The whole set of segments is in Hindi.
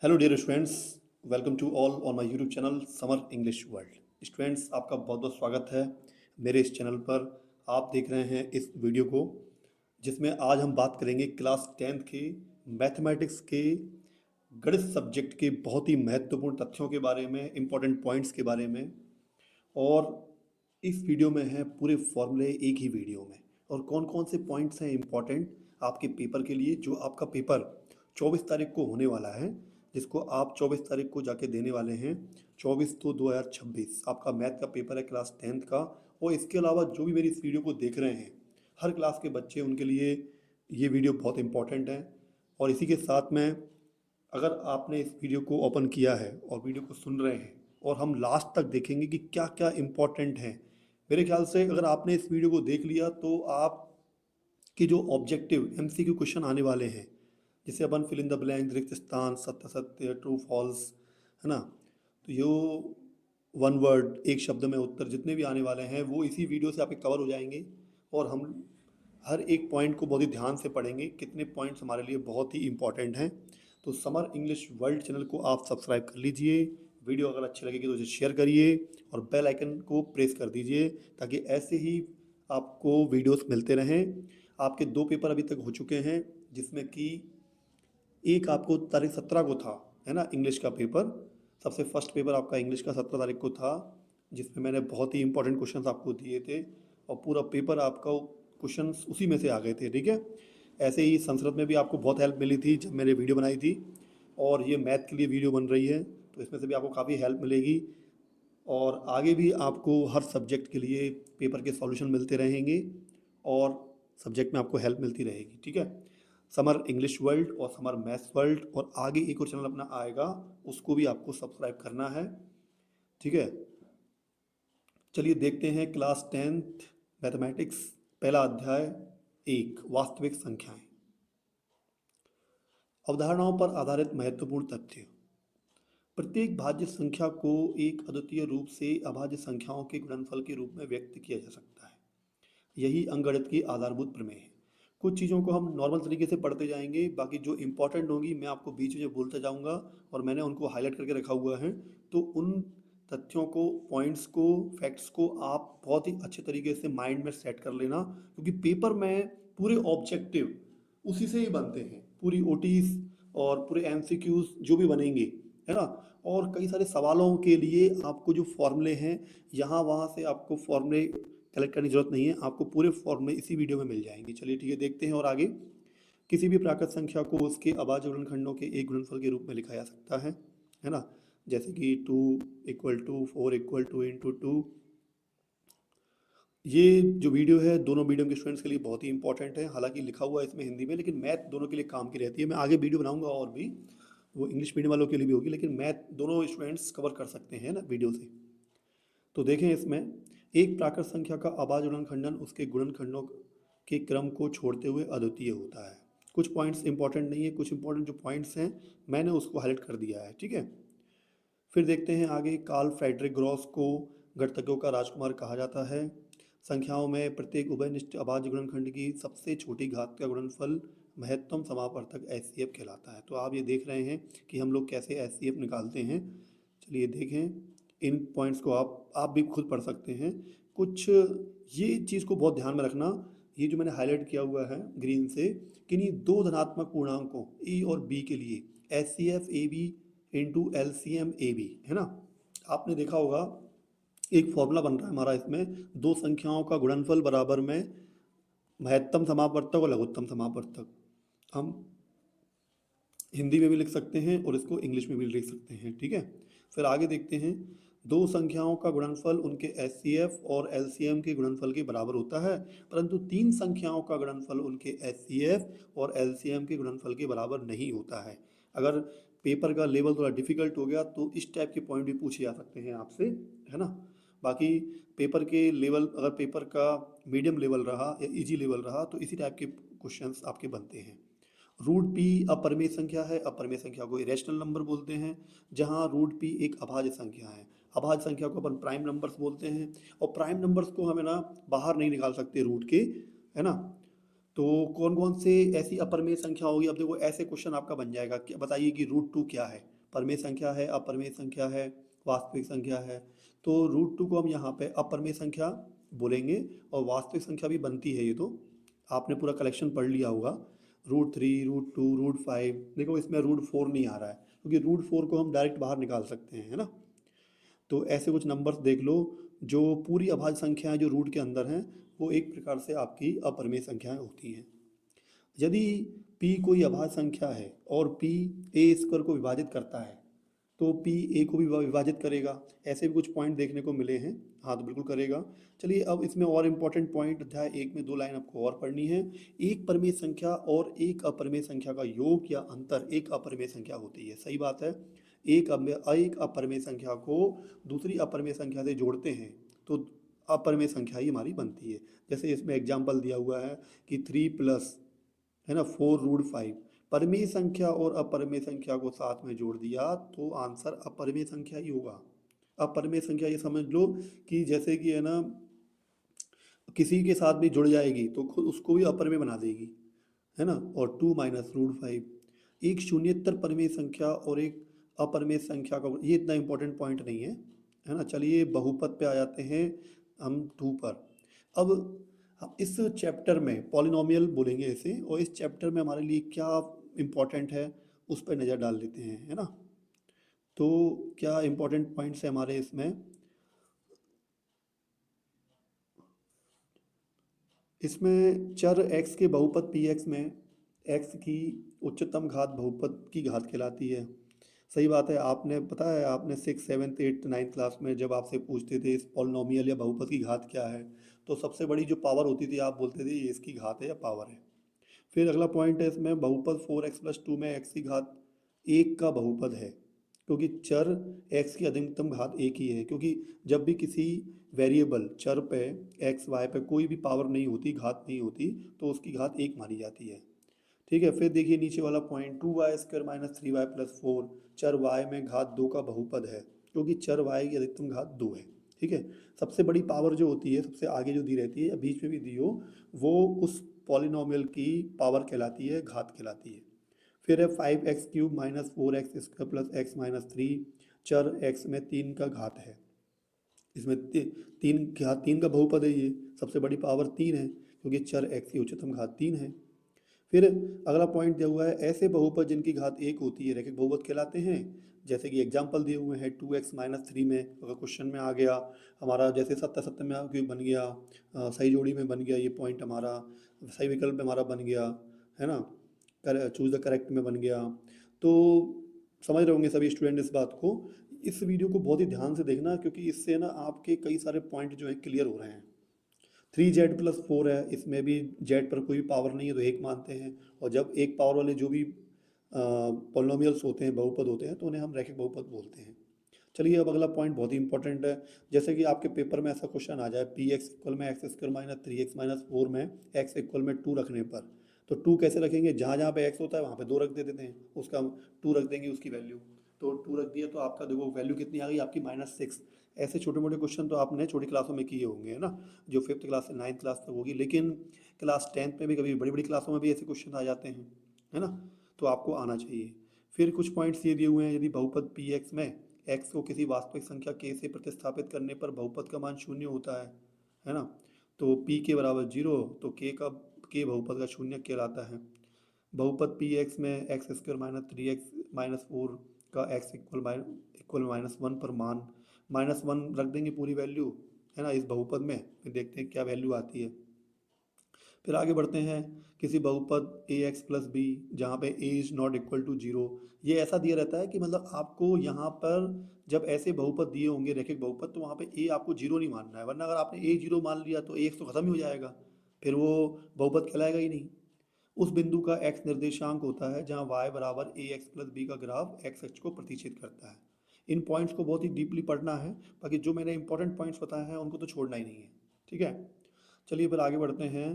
Hello dear students, welcome to all on my YouTube channel Summer English World. Students, आपका बहुत बहुत स्वागत है मेरे इस चैनल पर। आप देख रहे हैं इस वीडियो को जिसमें आज हम बात करेंगे क्लास 10th के मैथमेटिक्स के गणित सब्जेक्ट के बहुत ही महत्वपूर्ण तथ्यों के बारे में, इंपॉर्टेंट पॉइंट्स के बारे में। और इस वीडियो में है पूरे फॉर्मूले एक ही वीडियो में। और कौन कौन से पॉइंट्स हैं इम्पॉर्टेंट आपके पेपर के लिए, जो आपका पेपर 24 तारीख को होने वाला है, जिसको आप 24 तारीख को जाके देने वाले हैं। 24/2/2026 आपका मैथ का पेपर है क्लास 10th का। और इसके अलावा जो भी मेरी इस वीडियो को देख रहे हैं, हर क्लास के बच्चे, उनके लिए ये वीडियो बहुत इंपॉर्टेंट है। और इसी के साथ में, अगर आपने इस वीडियो को ओपन किया है और वीडियो को सुन रहे हैं, और हम लास्ट तक देखेंगे कि क्या क्या इम्पोर्टेंट है। मेरे ख्याल से अगर आपने इस वीडियो को देख लिया तो आप कि जो ऑब्जेक्टिव एमसीक्यू क्वेश्चन आने वाले हैं, जिसे अपन फिल इन द ब्लैंक, रिक्त स्थान, सत्य सत्य, ट्रू फॉल्स, है ना, तो यो वन वर्ड, एक शब्द में उत्तर, जितने भी आने वाले हैं वो इसी वीडियो से आपके कवर हो जाएंगे। और हम हर एक पॉइंट को बहुत ही ध्यान से पढ़ेंगे। कितने पॉइंट्स हमारे लिए बहुत ही इंपॉर्टेंट हैं। तो समर इंग्लिश वर्ल्ड चैनल को आप सब्सक्राइब कर लीजिए। वीडियो अगर अच्छी लगेगी तो इसे शेयर करिए और बेल आइकन को प्रेस कर दीजिए, ताकि ऐसे ही आपको वीडियोस मिलते रहें। आपके 2 पेपर अभी तक हो चुके हैं, जिसमें कि एक आपको तारीख 17 को था, है ना, इंग्लिश का पेपर। सबसे फर्स्ट पेपर आपका इंग्लिश का 17 तारीख को था, जिसमें मैंने बहुत ही इंपॉर्टेंट क्वेश्चंस आपको दिए थे। और पूरा पेपर आपका क्वेश्चंस उसी में से आ गए थे, ठीक है। ऐसे ही संस्कृत में भी आपको बहुत हेल्प मिली थी जब मैंने वीडियो बनाई थी। और ये मैथ के लिए वीडियो बन रही है, तो इसमें से भी आपको काफ़ी हेल्प मिलेगी। और आगे भी आपको हर सब्जेक्ट के लिए पेपर के सॉल्यूशन मिलते रहेंगे और सब्जेक्ट में आपको हेल्प मिलती रहेगी, ठीक है। समर इंग्लिश वर्ल्ड और समर मैथ्स वर्ल्ड, और आगे एक और चैनल अपना आएगा, उसको भी आपको सब्सक्राइब करना है, ठीक है। चलिए देखते हैं क्लास 10th मैथमेटिक्स, पहला अध्याय, एक, वास्तविक संख्याएं। अवधारणाओं पर आधारित महत्वपूर्ण तथ्य। प्रत्येक भाज्य संख्या को एक अद्वितीय रूप से अभाज्य संख्याओं के गुणनफल के रूप में व्यक्त किया जा सकता है। यही अंकगणित की आधारभूत प्रमेय है। कुछ चीज़ों को हम नॉर्मल तरीके से पढ़ते जाएंगे, बाकी जो इंपॉर्टेंट होंगी मैं आपको बीच में बोलता जाऊंगा, और मैंने उनको हाईलाइट करके रखा हुआ है। तो उन तथ्यों को, पॉइंट्स को, फैक्ट्स को आप बहुत ही अच्छे तरीके से माइंड में सेट कर लेना, क्योंकि पेपर में पूरे ऑब्जेक्टिव उसी से ही बनते हैं। पूरी ओटीज और पूरे एमसीक्यूज जो भी बनेंगे, है ना। और कई सारे सवालों के लिए आपको जो फॉर्मूले हैं, यहाँ वहाँ से आपको फॉर्मूले कलेक्ट करने की जरूरत नहीं है, आपको पूरे फॉर्मूले इसी वीडियो में मिल जाएंगे। चलिए ठीक है, देखते हैं। और आगे, किसी भी प्राकृत संख्या को उसके अभाज्य गुणनखंडों के एक गुणनफल के रूप में लिखा जा सकता है ना। जैसे कि 2 = 4 = 2 × 2। ये जो वीडियो है दोनों मीडियम के स्टूडेंट्स के लिए बहुत ही इंपॉर्टेंट है। हालांकि लिखा हुआ है इसमें हिंदी में, लेकिन मैथ दोनों के लिए काम की रहती है। मैं आगे वीडियो बनाऊंगा और भी, वो इंग्लिश मीडियम वालों के लिए भी होगी, लेकिन मैथ दोनों स्टूडेंट्स कवर कर सकते हैं ना वीडियो से। तो देखें इसमें, एक प्राकृत संख्या का अभाज्य गुणनखंडन उसके गुणनखंडों के क्रम को छोड़ते हुए अद्वितीय होता है। कुछ पॉइंट्स इंपॉर्टेंट नहीं है, कुछ इंपॉर्टेंट जो पॉइंट्स हैं मैंने उसको हाईलाइट कर दिया है, ठीक है। फिर देखते हैं आगे, कार्ल फ्रेडरिक ग्रॉस को गणितज्ञों का राजकुमार कहा जाता है। संख्याओं में प्रत्येक उभयनिष्ठ अभाज्य गुणनखंड की सबसे छोटी घात का गुणनफल महत्तम समापवर्तक एचसीएफ कहलाता है। तो आप ये देख रहे हैं कि हम लोग कैसे एचसीएफ निकालते हैं। चलिए देखें, इन पॉइंट्स को आप भी खुद पढ़ सकते हैं। कुछ ये चीज़ को बहुत ध्यान में रखना, ये जो मैंने हाईलाइट किया हुआ है ग्रीन से, कि नहीं, दो धनात्मक पूर्णांकों ए और बी के लिए H C F A B into L C M A B, है ना। आपने देखा होगा एक फॉर्मूला बन रहा है हमारा इसमें, दो संख्याओं का गुणनफल बराबर में महत्तम समापवर्तक और लघुत्तम समापवर्तक। हम हिंदी में भी लिख सकते हैं और इसको इंग्लिश में भी लिख सकते हैं, ठीक है। फिर आगे देखते हैं, दो संख्याओं का गुणनफल उनके एचसीएफ और एलसीएम के गुणनफल के बराबर होता है, परंतु तीन संख्याओं का गुणनफल उनके एचसीएफ और एलसीएम के गुणनफल के बराबर नहीं होता है। अगर पेपर का लेवल थोड़ा डिफिकल्ट हो गया तो इस टाइप के पॉइंट भी पूछे जा सकते हैं आपसे, है ना। बाकी पेपर के लेवल, अगर पेपर का मीडियम लेवल रहा या इजी लेवल रहा, तो इसी टाइप के क्वेश्चंस आपके बनते हैं। रूट पी अपरिमेय संख्या है। अपरिमेय संख्या को इरेशनल नंबर बोलते हैं, जहां रूट पी एक अभाज्य संख्या है। अभाज्य संख्या को अपन प्राइम नंबर्स बोलते हैं, और प्राइम नंबर्स को हमें ना बाहर नहीं निकाल सकते रूट के, है ना। तो कौन कौन से ऐसी अपरिमेय संख्या होगी? अब देखो ऐसे क्वेश्चन आपका बन जाएगा कि बताइए कि रूट टू क्या है? परिमेय संख्या है, अपरिमेय संख्या है, वास्तविक संख्या है। तो रूट टू को हम यहाँ पे अपरिमेय संख्या बोलेंगे और वास्तविक संख्या भी बनती है ये तो। आपने पूरा कलेक्शन पढ़ लिया होगा। Root three, root two, root five. देखो इसमें रूट फोर नहीं आ रहा है क्योंकि रूट फोर को हम डायरेक्ट बाहर निकाल सकते हैं, है ना। तो ऐसे कुछ नंबर्स देख लो जो पूरी अभाज्य संख्याएं जो रूट के अंदर हैं वो एक प्रकार से आपकी अपरिमेय संख्याएं होती हैं। यदि p कोई अभाज्य संख्या है और p a स्क्वायर को विभाजित करता है तो p a को भी विभाजित करेगा। ऐसे भी कुछ पॉइंट देखने को मिले हैं। हाँ, तो बिल्कुल करेगा। चलिए अब इसमें और इम्पोर्टेंट पॉइंट अध्याय एक में 2 लाइन आपको और पढ़नी है। एक परिमेय संख्या और एक अपरिमेय संख्या का योग या अंतर एक अपरिमेय संख्या होती है। सही बात है। एक अपरिमेय संख्या को दूसरी अपरिमेय संख्या से जोड़ते हैं तो अपरिमेय संख्या ही हमारी बनती है। जैसे इसमें एग्जाम्पल दिया हुआ है कि 3 प्लस, है ना, 4√5। परिमेय संख्या और अपरिमेय संख्या को साथ में जोड़ दिया तो आंसर अपरिमेय संख्या ही होगा। अपरिमेय संख्या ये समझ लो कि जैसे कि है ना किसी के साथ भी जुड़ जाएगी तो खुद उसको भी अपरिमेय बना देगी, है ना। और 2 माइनस रूट फाइव एक शून्येतर परिमेय संख्या और एक अपरिमेय संख्या का, ये इतना इंपॉर्टेंट पॉइंट नहीं है ना। चलिए बहुपद पे आ जाते हैं हम 2 पर। अब हम इस चैप्टर में पॉलिनोमियल बोलेंगे इसे, और इस चैप्टर में हमारे लिए क्या इम्पोर्टेंट है उस पर नज़र डाल लेते हैं, है ना। तो क्या इम्पोर्टेंट पॉइंट्स है हमारे इसमें? इसमें चर x के बहुपद px में x की उच्चतम घात बहुपद की घात कहलाती है। सही बात है। आपने पता है, आपने 6, 7, 8, 9 क्लास में जब आपसे पूछते थे इस पॉलिनोमियल या बहुपद की घात क्या है तो सबसे बड़ी जो पावर होती थी आप बोलते थे ये इसकी घात है या पावर है। फिर अगला पॉइंट है इसमें बहुपद 4x+2 में x की घात एक का बहुपद है क्योंकि चर x की अधिकतम घात एक ही है। क्योंकि जब भी किसी वेरिएबल चर पे x y पे कोई भी पावर नहीं होती, घात नहीं होती, तो उसकी घात एक मानी जाती है। ठीक है। फिर देखिए नीचे वाला पॉइंट 2y² माइनस 3y+4 चर y में घात 2 का बहुपद है क्योंकि चर y की अधिकतम घात 2 है। ठीक है। सबसे बड़ी पावर जो होती है सबसे आगे जो दी रहती है या बीच में भी दी हो वो उस पॉलिनोमियल की पावर कहलाती है, घात कहलाती है। फिर है 5x³ minus 4x² plus x minus 3 चर x में 3 का घात है। इसमें तीन का बहुपद है। ये सबसे बड़ी पावर 3 है क्योंकि चर x की उच्चतम घात 3 है। फिर अगला पॉइंट दिया हुआ है ऐसे बहुपद जिनकी घात एक होती है रैखिक बहुपद कहलाते हैं। जैसे कि एग्जाम्पल दिए हुए हैं 2x माइनस 3 में अगर क्वेश्चन में आ गया हमारा, जैसे 70 में बन गया, सही जोड़ी में बन गया ये पॉइंट हमारा, सही विकल्प में हमारा बन गया, है ना, चूज द करेक्ट में बन गया। तो समझ रहे होंगे सभी स्टूडेंट इस बात को। इस वीडियो को बहुत ही ध्यान से देखना क्योंकि इससे ना आपके कई सारे पॉइंट जो है क्लियर हो रहे हैं। 3z+4 है, इसमें भी z पर कोई पावर नहीं है तो एक मानते हैं। और जब एक पावर वाले जो भी पॉलिनोमियल्स होते हैं, बहुपद होते हैं, तो उन्हें हम रैखिक बहुपद बोलते हैं। चलिए अब अगला पॉइंट बहुत ही इंपॉर्टेंट है। जैसे कि आपके पेपर में ऐसा क्वेश्चन आ जाए px में x² माइनस 3x माइनस 4 में x=2 रखने पर, तो 2 कैसे रखेंगे? जहाँ जहाँ पे x होता है वहाँ पे 2 रख देते हैं, उसका 2 रख देंगे उसकी वैल्यू। तो 2 रख दिया तो आपका देखो वैल्यू कितनी आ गई आपकी -6। ऐसे छोटे मोटे क्वेश्चन तो आपने छोटी क्लासों में किए होंगे, है ना, जो 5th क्लास से 9th क्लास तक होगी। लेकिन क्लास 10th में भी कभी बड़ी बड़ी क्लासों में भी ऐसे क्वेश्चन आ जाते हैं, है ना, तो आपको आना चाहिए। फिर कुछ पॉइंट्स ये दिए हुए हैं, यदि बहुपद px में x को किसी वास्तविक संख्या k से प्रतिस्थापित करने पर बहुपद का मान शून्य होता है ना, तो p के बराबर 0 तो k बहुपद का शून्य कहलाता है। बहुपद px में x² माइनस 3x माइनस 4 का x इक्वल -1 पर मान -1 रख देंगे पूरी वैल्यू, है ना, इस बहुपद में। फिर देखते हैं क्या वैल्यू आती है। फिर आगे बढ़ते हैं किसी बहुपद ax प्लस बी जहाँ पे a is not equal to 0। ये ऐसा दिया रहता है कि मतलब आपको यहाँ पर जब ऐसे बहुपद दिए होंगे रैखिक बहुपद तो वहाँ पे a आपको 0 नहीं मानना है, वरना अगर आपने a 0 मान लिया तो ax तो खत्म ही हो जाएगा, फिर वो बहुपद कहलाएगा ही नहीं। उस बिंदु का x निर्देशांक होता है जहाँ y बराबर ax प्लस बी का ग्राफ x अक्ष को प्रतिच्छेद करता है। इन पॉइंट्स को बहुत ही डीपली पढ़ना है, बाकी जो मैंने इंपॉर्टेंट पॉइंट्स बताए हैं उनको तो छोड़ना ही नहीं है। ठीक है। चलिए फिर आगे बढ़ते हैं।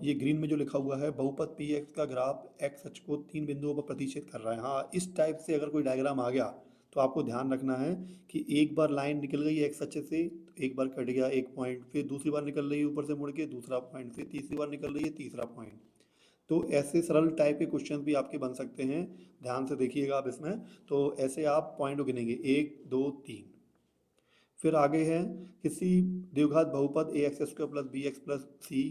ये ग्रीन में जो लिखा हुआ है बहुपद पी एक्स का ग्राफ एक्स अक्ष को 3 बिंदुओं पर प्रतिच्छेद कर रहा है। हाँ, इस टाइप से अगर कोई डायग्राम आ गया तो आपको ध्यान रखना है कि एक बार लाइन निकल गई एक्स अक्ष से, एक बार कट गया एक पॉइंट, फिर दूसरी बार निकल रही है ऊपर से मुड़ के दूसरा पॉइंट, फिर तीसरी बार निकल रही है तीसरा पॉइंट। तो ऐसे सरल टाइप के क्वेश्चन भी आपके बन सकते हैं, ध्यान से देखिएगा आप इसमें। तो ऐसे आप पॉइंट गिनेंगे 1 2 3। फिर आगे है किसी द्विघात बहुपद A X square plus B X plus C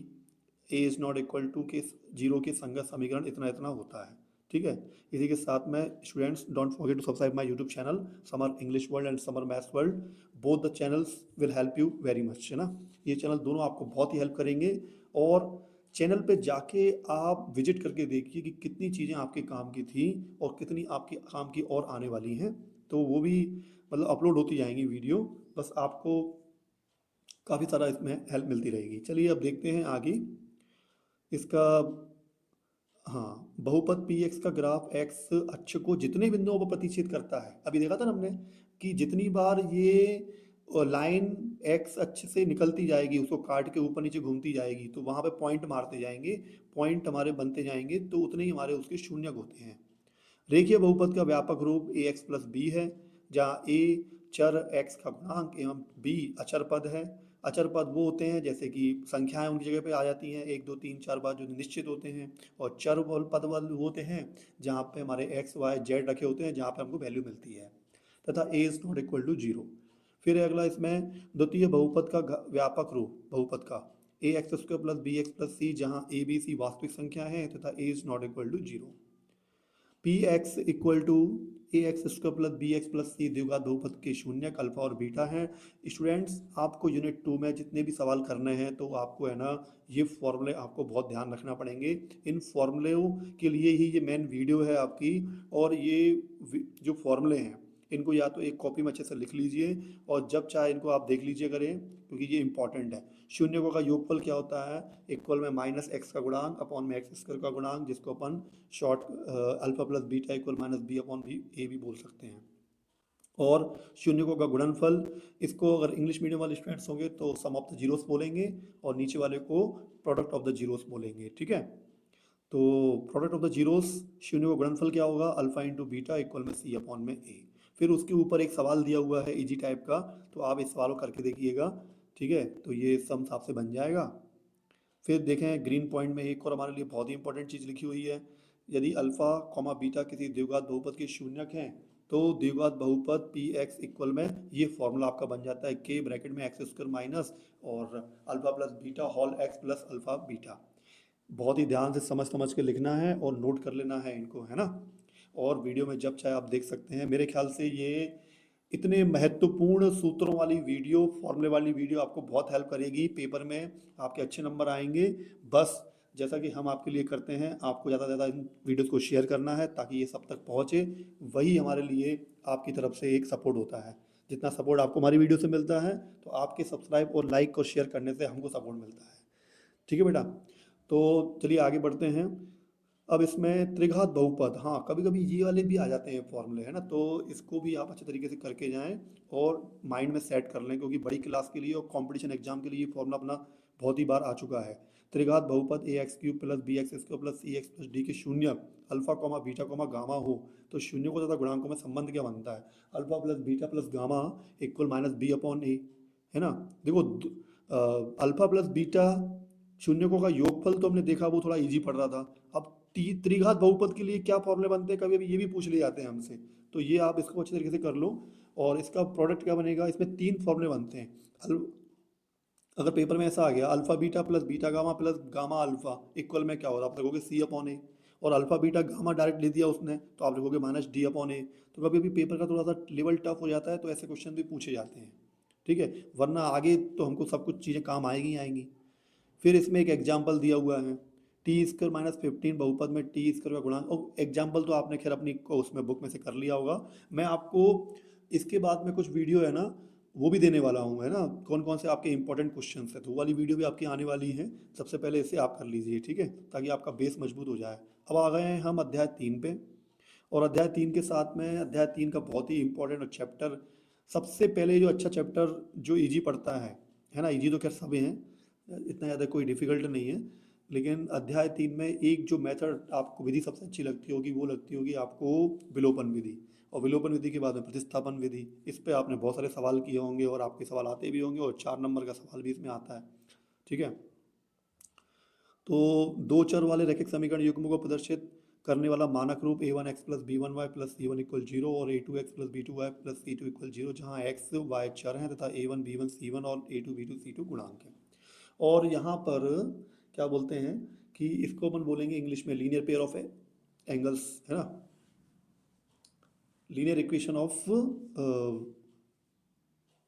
A is not equal to के जीरो के संगत समीकरण इतना इतना होता है। ठीक है, इसी के साथ में students don't forget to subscribe my YouTube channel Summer English World and Summer Maths World. Both the channels will help you very much, है ना। ये चैनल दोनों आपको बहुत ही हेल्प करेंगे। और चैनल पे जाके आप विजिट करके देखिए कि कितनी चीज़ें आपके काम की थी और कितनी आपके काम की और आने वाली हैं। तो वो भी मतलब अपलोड होती जाएंगी वीडियो, बस आपको काफ़ी सारा इसमें हेल्प मिलती रहेगी। चलिए अब देखते हैं आगे इसका। हाँ, बहुपद पी एक्स का ग्राफ एक्स अक्ष को जितने बिंदुओं पर प्रतिच्छेद करता है, अभी देखा था ना हमने कि जितनी बार ये लाइन एक्स अक्ष से निकलती जाएगी, उसको काट के ऊपर नीचे घूमती जाएगी, तो वहाँ पे पॉइंट मारते जाएंगे, पॉइंट हमारे बनते जाएंगे, तो उतने ही हमारे उसके शून्यक होते हैं। रेखीय बहुपद का व्यापक रूप ए एक्स प्लस बी है, जहाँ ए चर एक्स का गुणांक एवं बी अचर पद है। अचर पद वो होते हैं जैसे कि संख्याएं उनकी जगह पे आ जाती हैं 1 2 3 4 5 जो निश्चित होते हैं। और चर पद वाले होते हैं जहाँ पे हमारे एक्स वाई जेड रखे होते हैं, जहाँ पे हमको वैल्यू मिलती है, तथा A is not equal to zero. फिर अगला इसमें द्वितीय बहुपद का व्यापक रूप बहुपद का A X square plus B X plus C, जहाँ ए बी सी वास्तविक संख्या है तथा A is not equal to zero. P X equal to A X square plus B X plus C द्विघात बहुपद के शून्यक अल्फा और बीटा हैं। स्टूडेंट्स आपको यूनिट 2 में जितने भी सवाल करने हैं तो आपको है ना ये फॉर्मूले आपको बहुत ध्यान रखना पड़ेंगे। इन फॉर्मूलों के लिए ही ये मेन वीडियो है आपकी। और ये जो फॉर्मूले हैं इनको या तो एक कॉपी में अच्छे से लिख लीजिए और जब चाहे इनको आप देख लीजिए करें, क्योंकि ये इंपॉर्टेंट है। शून्यकों का योगफल क्या होता है, इक्वल में माइनस एक्स का गुणांक अपॉन में एक्स स्क्वायर का गुणांक, जिसको अपन short alpha plus beta equal minus B upon B A भी बोल सकते हैं। और शून्यकों का गुणनफल, इसको अगर इंग्लिश मीडियम वाले स्टूडेंट्स होंगे तो सम ऑफ द जीरोस बोलेंगे और नीचे वाले को प्रोडक्ट ऑफ द जीरोस बोलेंगे। ठीक है, तो प्रोडक्ट ऑफ द जीरोस शून्य का गुणनफल क्या होगा, अल्फा इंटू बीटा इक्वल में सी अपॉन में ए। फिर उसके ऊपर एक सवाल दिया हुआ है इजी टाइप का, तो आप इस सवाल को करके देखिएगा। ठीक है, तो ये सम आपसे बन जाएगा। फिर देखें ग्रीन पॉइंट में एक और हमारे लिए बहुत ही इंपॉर्टेंट चीज़ लिखी हुई है, यदि अल्फा कॉमा बीटा किसी द्विघात बहुपद के शून्यक हैं तो द्विघात बहुपद पी एक्स इक्वल में ये फॉर्मूला आपका बन जाता है के ब्रैकेट में एक्स स्क्वायर माइनस और alpha plus beta whole X plus alpha beta. बहुत ही ध्यान से समझ समझ के लिखना है और नोट कर लेना है इनको, है ना। और वीडियो में जब चाहे आप देख सकते हैं। मेरे ख्याल से ये इतने महत्वपूर्ण सूत्रों वाली वीडियो, फॉर्मूले वाली वीडियो आपको बहुत हेल्प करेगी, पेपर में आपके अच्छे नंबर आएंगे। बस जैसा कि हम आपके लिए करते हैं, आपको ज़्यादा से ज़्यादा इन वीडियोज़ को शेयर करना है ताकि ये सब तक पहुँचे। वही हमारे लिए आपकी तरफ से एक सपोर्ट होता है। जितना सपोर्ट आपको हमारी वीडियो से मिलता है, तो आपके सब्सक्राइब और लाइक और शेयर करने से हमको सपोर्ट मिलता है। ठीक है बेटा, तो चलिए आगे बढ़ते हैं। अब इसमें त्रिघात बहुपद, हाँ कभी कभी ये वाले भी आ जाते हैं फॉर्मूले, है ना, तो इसको भी आप अच्छे तरीके से करके जाएं और माइंड में सेट कर लें, क्योंकि बड़ी क्लास के लिए और कंपटीशन एग्जाम के लिए ये फॉर्मूला अपना बहुत ही बार आ चुका है। त्रिघात बहुपद A X cube plus B X square plus C X plus D के शून्य alpha comma beta comma gamma हो तो शून्य को तथा गुणांकों में संबंध क्या बनता है, alpha plus beta plus gamma equal minus B upon A, है ना। देखो अल्फा प्लस बीटा शून्यकों का योगफल तो हमने देखा, वो थोड़ा इजी पड़ रहा था। अब त्रिघात बहुपद के लिए क्या फॉर्मूले बनते हैं, कभी कभी ये भी पूछ लिए जाते हैं हमसे, तो ये आप इसको अच्छे तरीके से कर लो। और इसका प्रोडक्ट क्या बनेगा, इसमें 3 फॉर्मूले बनते हैं। अगर पेपर में ऐसा आ गया alpha beta plus beta gamma plus gamma alpha equal में क्या होगा, आप लिखोगे सी अपॉन ए। और अल्फा बीटा गामा डायरेक्ट ले दिया उसने तो आप लिखोगे माइनस डी अपॉन ए। तो कभी कभी पेपर का थोड़ा सा लेवल टफ हो जाता है, तो ऐसे क्वेश्चन भी पूछे जाते हैं। ठीक है, वरना आगे तो हमको सब कुछ चीज़ें काम आएगी ही आएंगी। फिर इसमें एक एग्जाम्पल दिया हुआ है, टी स्क्र माइनस 15 बहुपद में टी स्क्र का गुणांक। और एग्जाम्पल तो आपने खैर अपनी उसमें बुक में से कर लिया होगा। मैं आपको इसके बाद में कुछ वीडियो है ना वो भी देने वाला हूँ, है ना, कौन कौन से आपके इंपॉर्टेंट क्वेश्चन है, तो वो वाली वीडियो भी आपकी आने वाली है। सबसे पहले इसे आप कर लीजिए, ठीक है, ताकि आपका बेस मजबूत हो जाए। अब आ गए हैं हम अध्याय 3 पे। और अध्याय 3 के साथ में अध्याय 3 का बहुत ही इंपॉर्टेंट चैप्टर, सबसे पहले जो अच्छा चैप्टर जो इजी पड़ता है ना, इजी तो खैर सभी हैं, इतना ज़्यादा कोई डिफिकल्ट नहीं है। लेकिन अध्याय 3 में एक जो मेथड आपको विधि सबसे अच्छी लगती होगी वो लगती होगी आपको विलोपन विधि। और विलोपन विधि के बाद में प्रतिस्थापन विधि। इस पे आपने बहुत सारे सवाल किए होंगे और आपके सवाल आते भी होंगे और 4 नंबर का सवाल भी इसमें आता है। ठीक है, तो दो चर वाले रैखिक समीकरण युग्म को प्रदर्शित करने वाला मानक रूप a1x plus b1y plus c1 equal zero और a2x plus b2y plus c2 equal zero, जहाँ x y चर हैं तथा a1 b1 c1 और a2 b2 c2 गुणांक हैं। और यहाँ पर क्या बोलते हैं कि इसको अपन बोलेंगे इंग्लिश में लीनियर पेयर ऑफ एंगल्स, है ना, linear equation of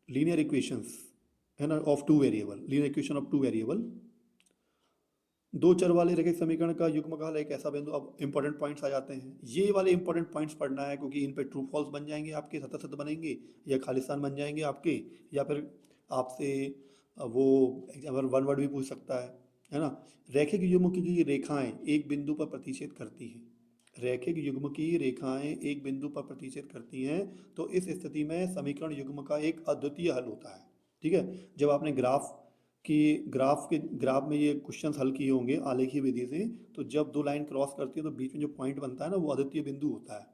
linear equations, है ना, of two variable, linear equation of two variable. दो चर वाले रैखिक समीकरण का युग्मकाल एक ऐसा बिंदु। अब इंपॉर्टेंट पॉइंट्स आ जाते हैं, ये वाले इंपॉर्टेंट पॉइंट्स पढ़ना है क्योंकि इन पे ट्रू फॉल्स बन जाएंगे आपके, सत्य सत्य बनेंगे या खालिस्तान बन जाएंगे आपके, या फिर आपसे वो एग्जाम्पल वन वर्ड भी पूछ सकता है ना। रैखिक युग्म की रेखाएं एक बिंदु पर प्रतिच्छेद करती हैं, रैखिक युग्म की रेखाएं एक बिंदु पर प्रतिच्छेद करती हैं, तो इस स्थिति में समीकरण युग्म का एक अद्वितीय हल होता है। ठीक है, जब आपने ग्राफ में ये क्वेश्चंस हल किए होंगे आलेखीय विधि से, तो जब दो लाइन क्रॉस करती है तो बीच में जो पॉइंट बनता है ना, वो अद्वितीय बिंदु होता है,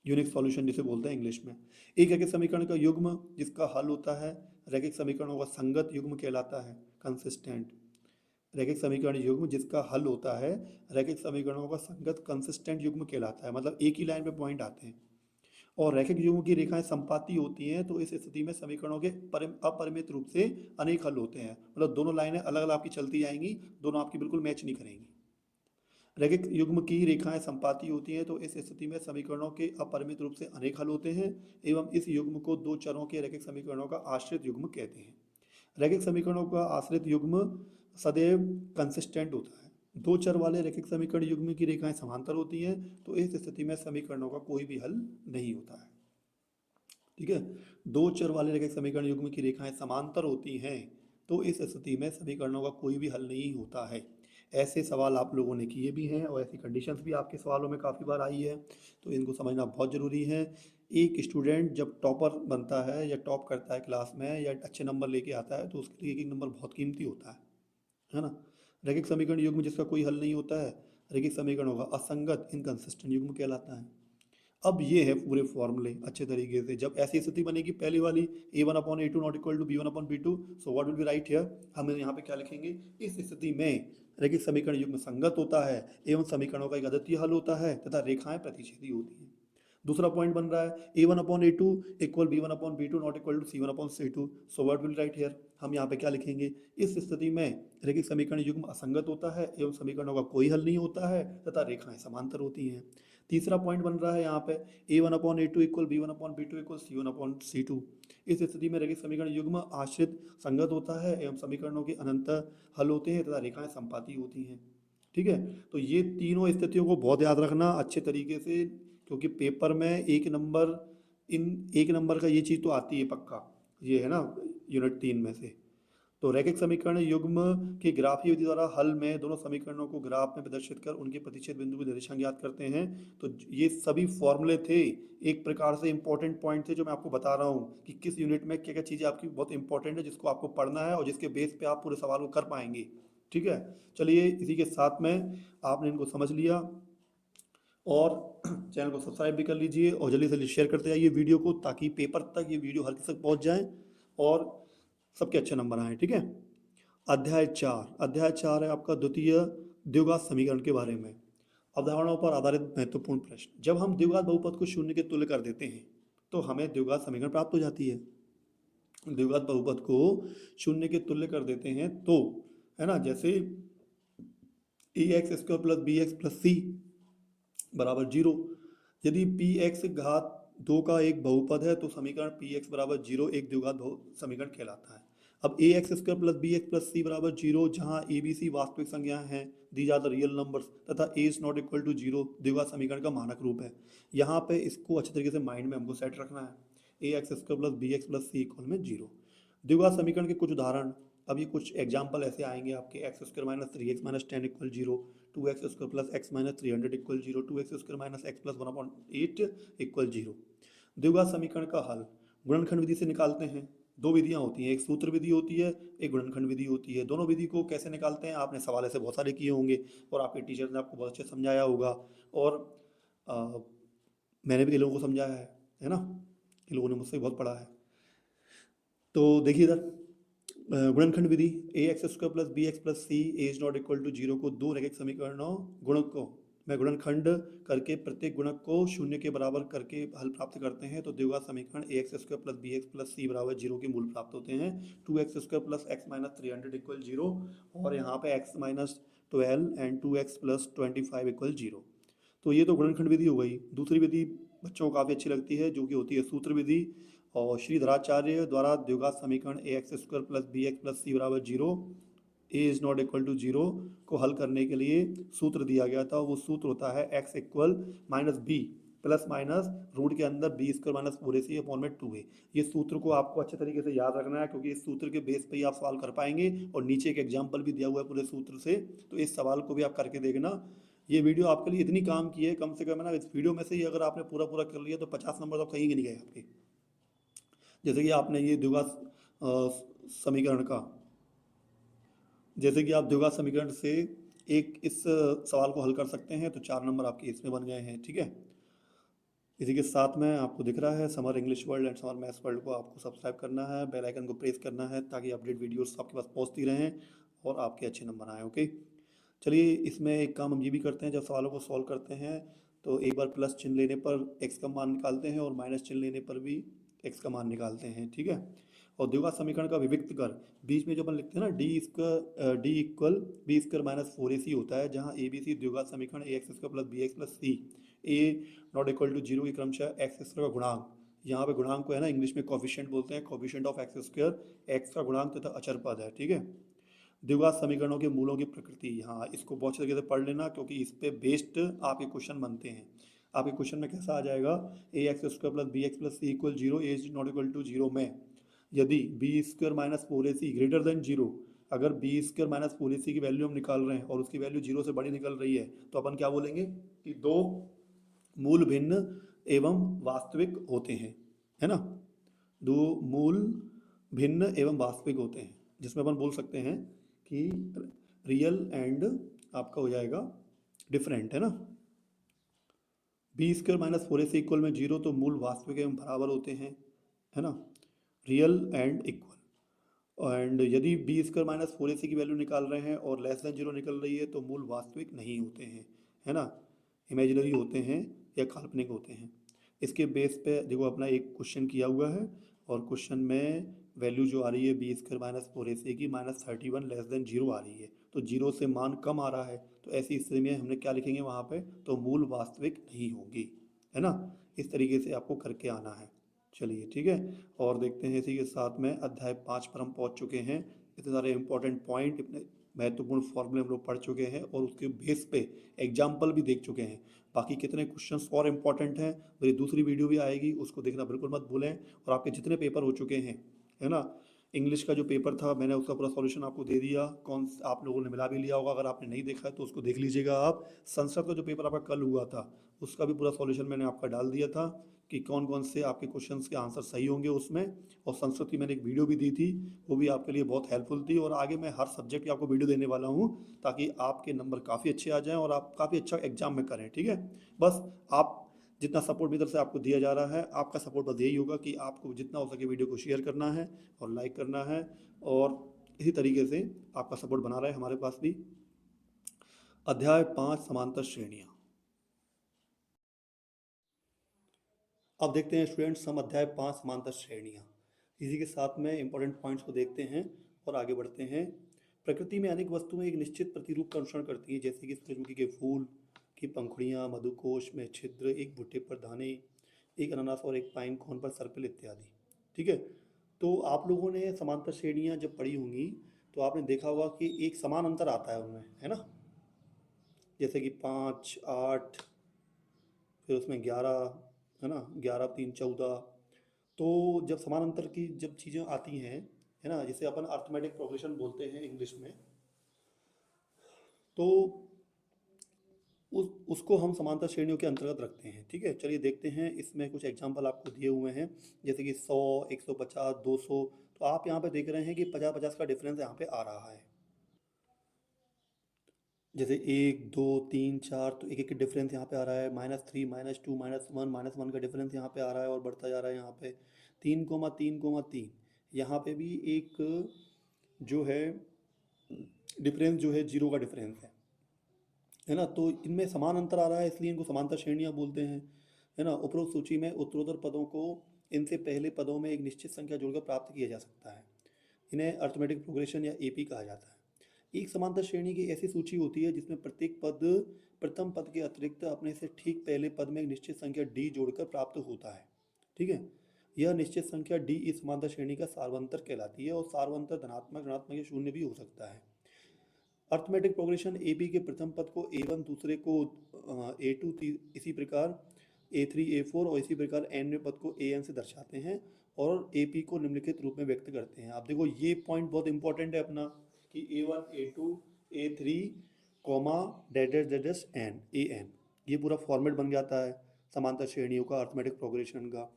यूनिक सॉल्यूशन जिसे बोलते हैं इंग्लिश में। एक रैखिक समीकरण का युग्म जिसका हल होता है रैखिक समीकरणों का संगत युग्म कहलाता है, कंसिस्टेंट। रैखिक समीकरण युग्म जिसका हल होता है रैखिक समीकरणों का संगत कंसिस्टेंट युग्म कहलाता है, मतलब एक ही लाइन पे पॉइंट आते हैं। और रैखिक युग्मों की रेखाएं संपाती होती हैं, तो इस स्थिति में समीकरणों के अपरिमित रूप से अनेक हल होते हैं, मतलब दोनों लाइनें अलग अलग आपकी चलती जाएंगी, दोनों आपकी बिल्कुल मैच नहीं करेंगी। रैखिक युग्म की रेखाएं संपाती होती हैं, तो इस स्थिति में समीकरणों के अपरिमित रूप से अनेक हल होते हैं, एवं इस युग्म को दो चरों के रैखिक समीकरणों का आश्रित युग्म कहते हैं। रैखिक समीकरणों का आश्रित युग्म सदैव कंसिस्टेंट होता है। दो चर वाले रैखिक समीकरण युग्म की रेखाएं समांतर होती हैं, तो इस स्थिति में समीकरणों का कोई भी हल नहीं होता है। ठीक है, दो चर वाले रैखिक समीकरण युग्म की रेखाएं समांतर होती हैं, तो इस स्थिति में समीकरणों का कोई भी हल नहीं होता है। ऐसे सवाल आप लोगों ने किए भी हैं और ऐसी कंडीशंस भी आपके सवालों में काफ़ी बार आई है, तो इनको समझना बहुत ज़रूरी है। एक स्टूडेंट जब टॉपर बनता है या टॉप करता है क्लास में या अच्छे नंबर लेके आता है, तो उसके लिए एक एक नंबर बहुत कीमती होता है ना। रैखिक समीकरण युग्म जिसका कोई हल नहीं होता है रैखिक समीकरणों का असंगत इनकंसिस्टेंट युग्म कहलाता है। अब ये है पूरे फॉर्मूले अच्छे तरीके से। जब ऐसी स्थिति बनेगी पहली वाली a1/a2 not equal to b1/b2, so what will be right here, हम यहाँ पे क्या लिखेंगे, इस स्थिति में रैखिक समीकरण युग्म संगत होता है एवं समीकरणों का एक अद्वितीय हल होता है तथा रेखाएं प्रतिच्छेदी होती हैं। दूसरा पॉइंट बन रहा है a1/a2 equal b1/b2 not equal to c1/c2, so what will right here, हम यहाँ पे क्या लिखेंगे, इस स्थिति में रैखिक समीकरण युग्म असंगत होता है एवं समीकरणों का कोई हल नहीं होता है तथा रेखाएं समांतर होती हैं। तीसरा पॉइंट बन रहा है यहाँ पे a1/a2 equal b1/b2 equal c1/c2, इस स्थिति में रैखिक समीकरण युग्म आश्रित संगत होता है एवं समीकरणों के अनंत हल होते हैं तथा रेखाएं संपाती होती हैं। ठीक है, तो ये तीनों स्थितियों को बहुत याद रखना अच्छे तरीके से, क्योंकि पेपर में एक नंबर का ये चीज़ तो आती है पक्का, ये है ना यूनिट 3 में से। तो रैखिक समीकरण युग्म के ग्राफीय विधि द्वारा हल में दोनों समीकरणों को ग्राफ में प्रदर्शित कर उनके प्रतिच्छेद बिंदु की निर्देशांक ज्ञात करते हैं। तो ये सभी फॉर्मूले थे, एक प्रकार से इंपॉर्टेंट पॉइंट थे जो मैं आपको बता रहा हूँ कि किस यूनिट में क्या क्या चीज़ें आपकी बहुत इंपॉर्टेंट है, जिसको आपको पढ़ना है और जिसके बेस पे आप पूरे सवाल को कर पाएंगे। ठीक है, चलिए इसी के साथ में आपने इनको समझ लिया और चैनल को सब्सक्राइब भी कर लीजिए और जल्दी से जल्दी शेयर करते जाइए वीडियो को, ताकि पेपर तक ये वीडियो हर किसी तक पहुँच जाए और सबके अच्छे नंबर आए। ठीक है, अध्याय 4 है आपका द्वितीय द्विघात समीकरण के बारे में। अवधारणाओं पर आधारित महत्वपूर्ण प्रश्न। जब हम द्विघात बहुपद को शून्य के तुल्य कर देते हैं तो हमें द्विघात समीकरण प्राप्त हो जाती है। द्विघात बहुपद को शून्य के तुल्य कर देते हैं तो, है ना, जैसे ax² plus bx plus c बराबर 0। यदि px घात 2 का एक बहुपद है तो समीकरण px बराबर 0 एक द्विघात समीकरण कहलाता है। अब ax² plus bx plus c बराबर 0, जहाँ a b c वास्तविक संख्याएं हैं, these are the real numbers, तथा a is not equal to 0 द्विघात समीकरण का मानक रूप है। यहाँ पे इसको अच्छे तरीके से माइंड में हमको सेट रखना है, ax² plus bx plus c equal में 0। द्विघात समीकरण के कुछ उदाहरण, अब ये कुछ एग्जाम्पल ऐसे आएंगे आपके, x² minus 3x minus 10 equal 0, 2x² plus x minus 300 equal 0, 2x² minus x plus 1/8 equal 0। द्विघात समीकरण का हल गुणनखंड विधि से निकालते हैं। दो विधियाँ होती हैं, एक सूत्र विधि होती है, एक गुणनखंड विधि होती है। दोनों विधि को कैसे निकालते हैं आपने सवाल ऐसे बहुत सारे किए होंगे और आपके टीचर ने आपको बहुत अच्छे से समझाया होगा और अ, मैंने भी कई लोगों को समझाया है ना? कई लोगों ने मुझसे भी बहुत पढ़ा है। तो देखिए इधर गुणनखंड विधि A X square plus B X plus C is not equal to zero को दो रैखिक समीकरणों गुणक को में गुणनखंड करके प्रत्येक गुणक को शून्य के बराबर करके हल प्राप्त करते हैं तो द्विघात समीकरण A X square plus B X plus C बराबर जीरो के मूल प्राप्त होते हैं। Two X square plus X minus 300 equal zero और यहाँ पे X minus 12 and 2x plus 25 equal zero. तो ये तो गुणनखंड विधि हो गई। दूसरी विधि बच्चों को काफ़ी अच्छी लगती है जो कि होती है सूत्र विधि और श्रीधराचार्य द्वारा द्विघात समीकरण A X square plus B X plus C बराबर zero A is not equal to zero को हल करने के लिए सूत्र दिया गया था। वो सूत्र होता है X equal minus B plus minus root के अंदर B square minus four A C upon में टू ए। ये सूत्र को आपको अच्छे तरीके से याद रखना है क्योंकि इस सूत्र के बेस पे ही आप सवाल कर पाएंगे और नीचे एक एग्जाम्पल भी दिया हुआ है पूरे सूत्र से, तो इस सवाल को भी आप करके देखना। ये वीडियो आपके लिए इतनी काम की है, कम से कम है ना, इस वीडियो में से ही अगर आपने पूरा पूरा कर लिया तो 50 नंबर तो कहीं नहीं गए आपके। जैसे कि आपने ये द्विघात समीकरण का, जैसे कि आप द्विघात समीकरण से एक इस सवाल को हल कर सकते हैं तो 4 नंबर आपके इसमें बन गए हैं। ठीक है, इसी के साथ में आपको दिख रहा है summer English World and Summer Maths world को आपको सब्सक्राइब करना है, बेल आइकन को प्रेस करना है ताकि अपडेट वीडियोस आपके पास पहुंचती रहें और आपके अच्छे नंबर आएँ। ओके, चलिए इसमें एक काम हम ये भी करते हैं, जब सवालों को सॉल्व करते हैं तो एक बार प्लस चिन्ह लेने पर एक्स का मान निकालते हैं और माइनस चिन्ह लेने पर भी एक्स का मान निकालते हैं। ठीक है, और द्विघात समीकरण का विविक्त कर बीच में जो अपन लिखते हैं ना D equal B square minus four A C होता है, जहाँ ए बी सी द्विघात समीकरण A X square plus B X plus C A not equal to zero की क्रमशः एक्स स्क्वायर का गुणांक, यहाँ पे गुणांक को है ना इंग्लिश में कोफिशिएंट बोलते हैं, coefficient of x square x का गुणांक तथा अचर पद है। ठीक है, द्विघात समीकरणों के मूलों की प्रकृति, हाँ इसको बहुत अच्छे तरीके से पढ़ लेना क्योंकि इस पे बेस्ड आपके क्वेश्चन बनते हैं। आपके क्वेश्चन में कैसा आ जाएगा, A X square plus B X plus C equal zero A is not equal to zero में यदि B square minus four A C greater than zero, अगर B square minus four A C की वैल्यू हम निकाल रहे हैं और उसकी वैल्यू जीरो से बड़ी निकल रही है तो अपन क्या बोलेंगे कि दो मूल भिन्न एवं वास्तविक होते हैं, है ना, दो मूल भिन्न एवं वास्तविक होते हैं, जिसमें अपन बोल सकते हैं कि रियल एंड आपका हो जाएगा डिफरेंट, है ना। B square minus four A C equal में जीरो तो मूल वास्तविक एवं बराबर होते हैं, है ना, रियल एंड इक्वल। एंड यदि B square minus four A C की वैल्यू निकाल रहे हैं और लेस देन जीरो निकल रही है तो मूल वास्तविक नहीं होते हैं, है ना, इमेजिनरी होते हैं या काल्पनिक होते हैं। इसके बेस पे देखो अपना एक क्वेश्चन किया हुआ है और क्वेश्चन में वैल्यू जो आ रही है B square minus four A C की माइनस 31 लेस देन जीरो आ रही है, तो जीरो से मान कम आ रहा है, तो ऐसी स्थिति में हमने क्या लिखेंगे वहाँ पे, तो मूल वास्तविक नहीं होंगी, है ना। इस तरीके से आपको करके आना है। चलिए ठीक है, और देखते हैं इसी के साथ में अध्याय 5 पर हम पहुँच चुके हैं। इतने सारे इंपॉर्टेंट पॉइंट, इतने महत्वपूर्ण फॉर्मूले हम लोग पढ़ चुके हैं और उसके बेस पे एग्जाम्पल भी देख चुके हैं। बाकी कितने क्वेश्चंस और इम्पॉर्टेंट हैं मेरी दूसरी वीडियो भी आएगी, उसको देखना बिल्कुल मत भूलें। और आपके जितने पेपर हो चुके हैं, है ना, इंग्लिश का जो पेपर था मैंने उसका पूरा सॉल्यूशन आपको दे दिया, आप लोगों ने मिला भी लिया होगा, अगर आपने नहीं देखा है तो उसको देख लीजिएगा आप। संस्कृत का जो पेपर आपका कल हुआ था उसका भी पूरा सॉल्यूशन मैंने आपका डाल दिया था कि कौन कौन से आपके क्वेश्चंस के आंसर सही होंगे उसमें। और संस्कृत की मैंने एक वीडियो भी दी थी, वो भी आपके लिए बहुत हेल्पफुल थी। और आगे मैं हर सब्जेक्ट की आपको वीडियो देने वाला हूँ ताकि आपके नंबर काफ़ी अच्छे आ जाएँ और आप काफ़ी अच्छा एग्जाम में करें। ठीक है, बस आप जितना सपोर्ट मेरी तरफ से आपको दिया जा रहा है, आपका सपोर्ट बस यही होगा कि आपको जितना हो सके वीडियो को शेयर करना है और लाइक करना है, और इसी तरीके से आपका सपोर्ट बना रहे हमारे पास भी। अध्याय 5 समांतर श्रेणियाँ। अब देखते हैं स्टूडेंट्स हम अध्याय 5 समांतर श्रेणियाँ, इसी के साथ में इंपॉर्टेंट पॉइंट्स को देखते हैं और आगे बढ़ते हैं। प्रकृति में अनेक वस्तुएं एक निश्चित प्रतिरूप का अनुसरण करती हैं, जैसे कि सूरजमुखी के फूल की पंखुड़ियाँ, मधुकोश में छिद्र, एक भुट्टे पर दाने, एक अनानास और एक पाइन कोन पर सर्पिल इत्यादि। ठीक है, तो आप लोगों ने समांतर श्रेणियाँ जब पढ़ी होंगी तो आपने देखा होगा कि एक समान अंतर आता है उनमें, है ना, जैसे कि 5 8, फिर उसमें 11, है ना, 11 3 14। तो जब समान अंतर की जब चीज़ें आती हैं, है ना, जिसे अपन अर्थमेटिक प्रोग्रेशन बोलते हैं इंग्लिश में, तो उसको हम समांतर श्रेणियों के अंतर्गत रखते हैं। ठीक है, चलिए देखते हैं, इसमें कुछ एग्जांपल आपको दिए हुए हैं, जैसे कि 100 150 200, तो आप यहाँ पे देख रहे हैं कि 50-50 का डिफरेंस यहाँ पे आ रहा है। जैसे 1 2 3 4, तो एक एक डिफरेंस यहाँ पे आ रहा है, -3 -2 -1 का डिफरेंस यहाँ पे आ रहा है और बढ़ता जा रहा है। यहाँ पे 3,3,3 यहाँ पे भी एक जो है डिफरेंस जो है 0 का डिफरेंस है ना। तो इनमें समान अंतर आ रहा है, इसलिए इनको समांतर श्रेणियाँ बोलते हैं, है ना। उपरोक्त सूची में उत्तरोत्तर पदों को इनसे पहले पदों में एक निश्चित संख्या जोड़कर प्राप्त किया जा सकता है। इन्हें अर्थमेटिक प्रोग्रेशन या एपी कहा जाता है। एक समांतर श्रेणी की ऐसी सूची होती है जिसमें प्रत्येक पद प्रथम पद के अतिरिक्त अपने से ठीक पहले पद में एक निश्चित संख्या डी जोड़कर प्राप्त होता है। ठीक है, यह निश्चित संख्या डी इस समांतर श्रेणी का सार्वंतर कहलाती है और सार्वंतर धनात्मक, ऋणात्मक या शून्य भी हो सकता है। अर्थमेटिक प्रोग्रेशन ए के प्रथम पद को A1, दूसरे को A2, इसी प्रकार A3 A4 और इसी प्रकार nवें पद को AN से दर्शाते हैं और AP को निम्नलिखित रूप में व्यक्त करते हैं। आप देखो ये पॉइंट बहुत इंपॉर्टेंट है अपना कि A1 A2 A3 comma dash dash dash dash N AN, ये पूरा फॉर्मेट बन जाता है समांतर श्रेणियों का, अर्थमेटिक प्रोग्रेशन का।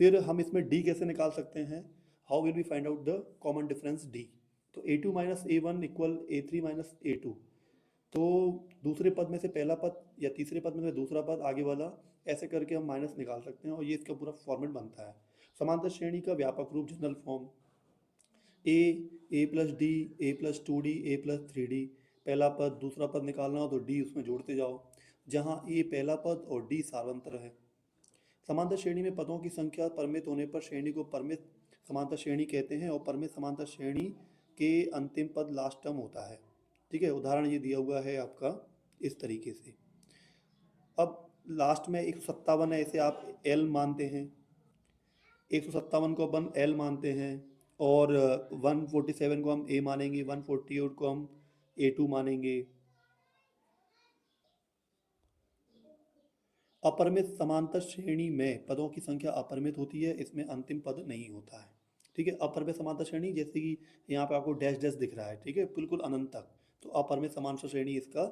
फिर हम इसमें D कैसे निकाल सकते हैं? How will we find out the common difference D? तो A2 minus A1 equal A3 minus A2, तो दूसरे पद में से पहला पद या तीसरे पद में से दूसरा पद, आगे वाला, ऐसे करके हम माइनस निकाल सकते हैं और ये इसका पूरा फॉर्मेट बनता है। समांतर श्रेणी का व्यापक रूप general form A plus D, A plus 2D, A plus 3D। पहला पद दूसरा पद निकालना हो तो D उसमें जोड़ते जाओ, जहाँ A पहला पद और D सार्वंतर है। समांतर श्रेणी में पदों की संख्या परिमित होने पर श्रेणी को परिमित समांतर श्रेणी कहते हैं और परिमित समांतर श्रेणी के अंतिम पद लास्ट टर्म होता है। ठीक है, उदाहरण ये दिया हुआ है आपका इस तरीके से। अब लास्ट में 157 है, इसे आप L मानते हैं, 157 को अपन L मानते हैं और 147 को हम A मानेंगे, 148 को हम A2 मानेंगे। अपरिमित समांतर श्रेणी में पदों की संख्या अपरिमित होती है, इसमें अंतिम पद नहीं होता है। ठीक है, अपरिमित समांतर श्रेणी जैसे कि यहाँ पे आपको डैश डैश दिख रहा है, ठीक है, बिल्कुल अनंत तक, तो अपरिमित समांतर श्रेणी इसका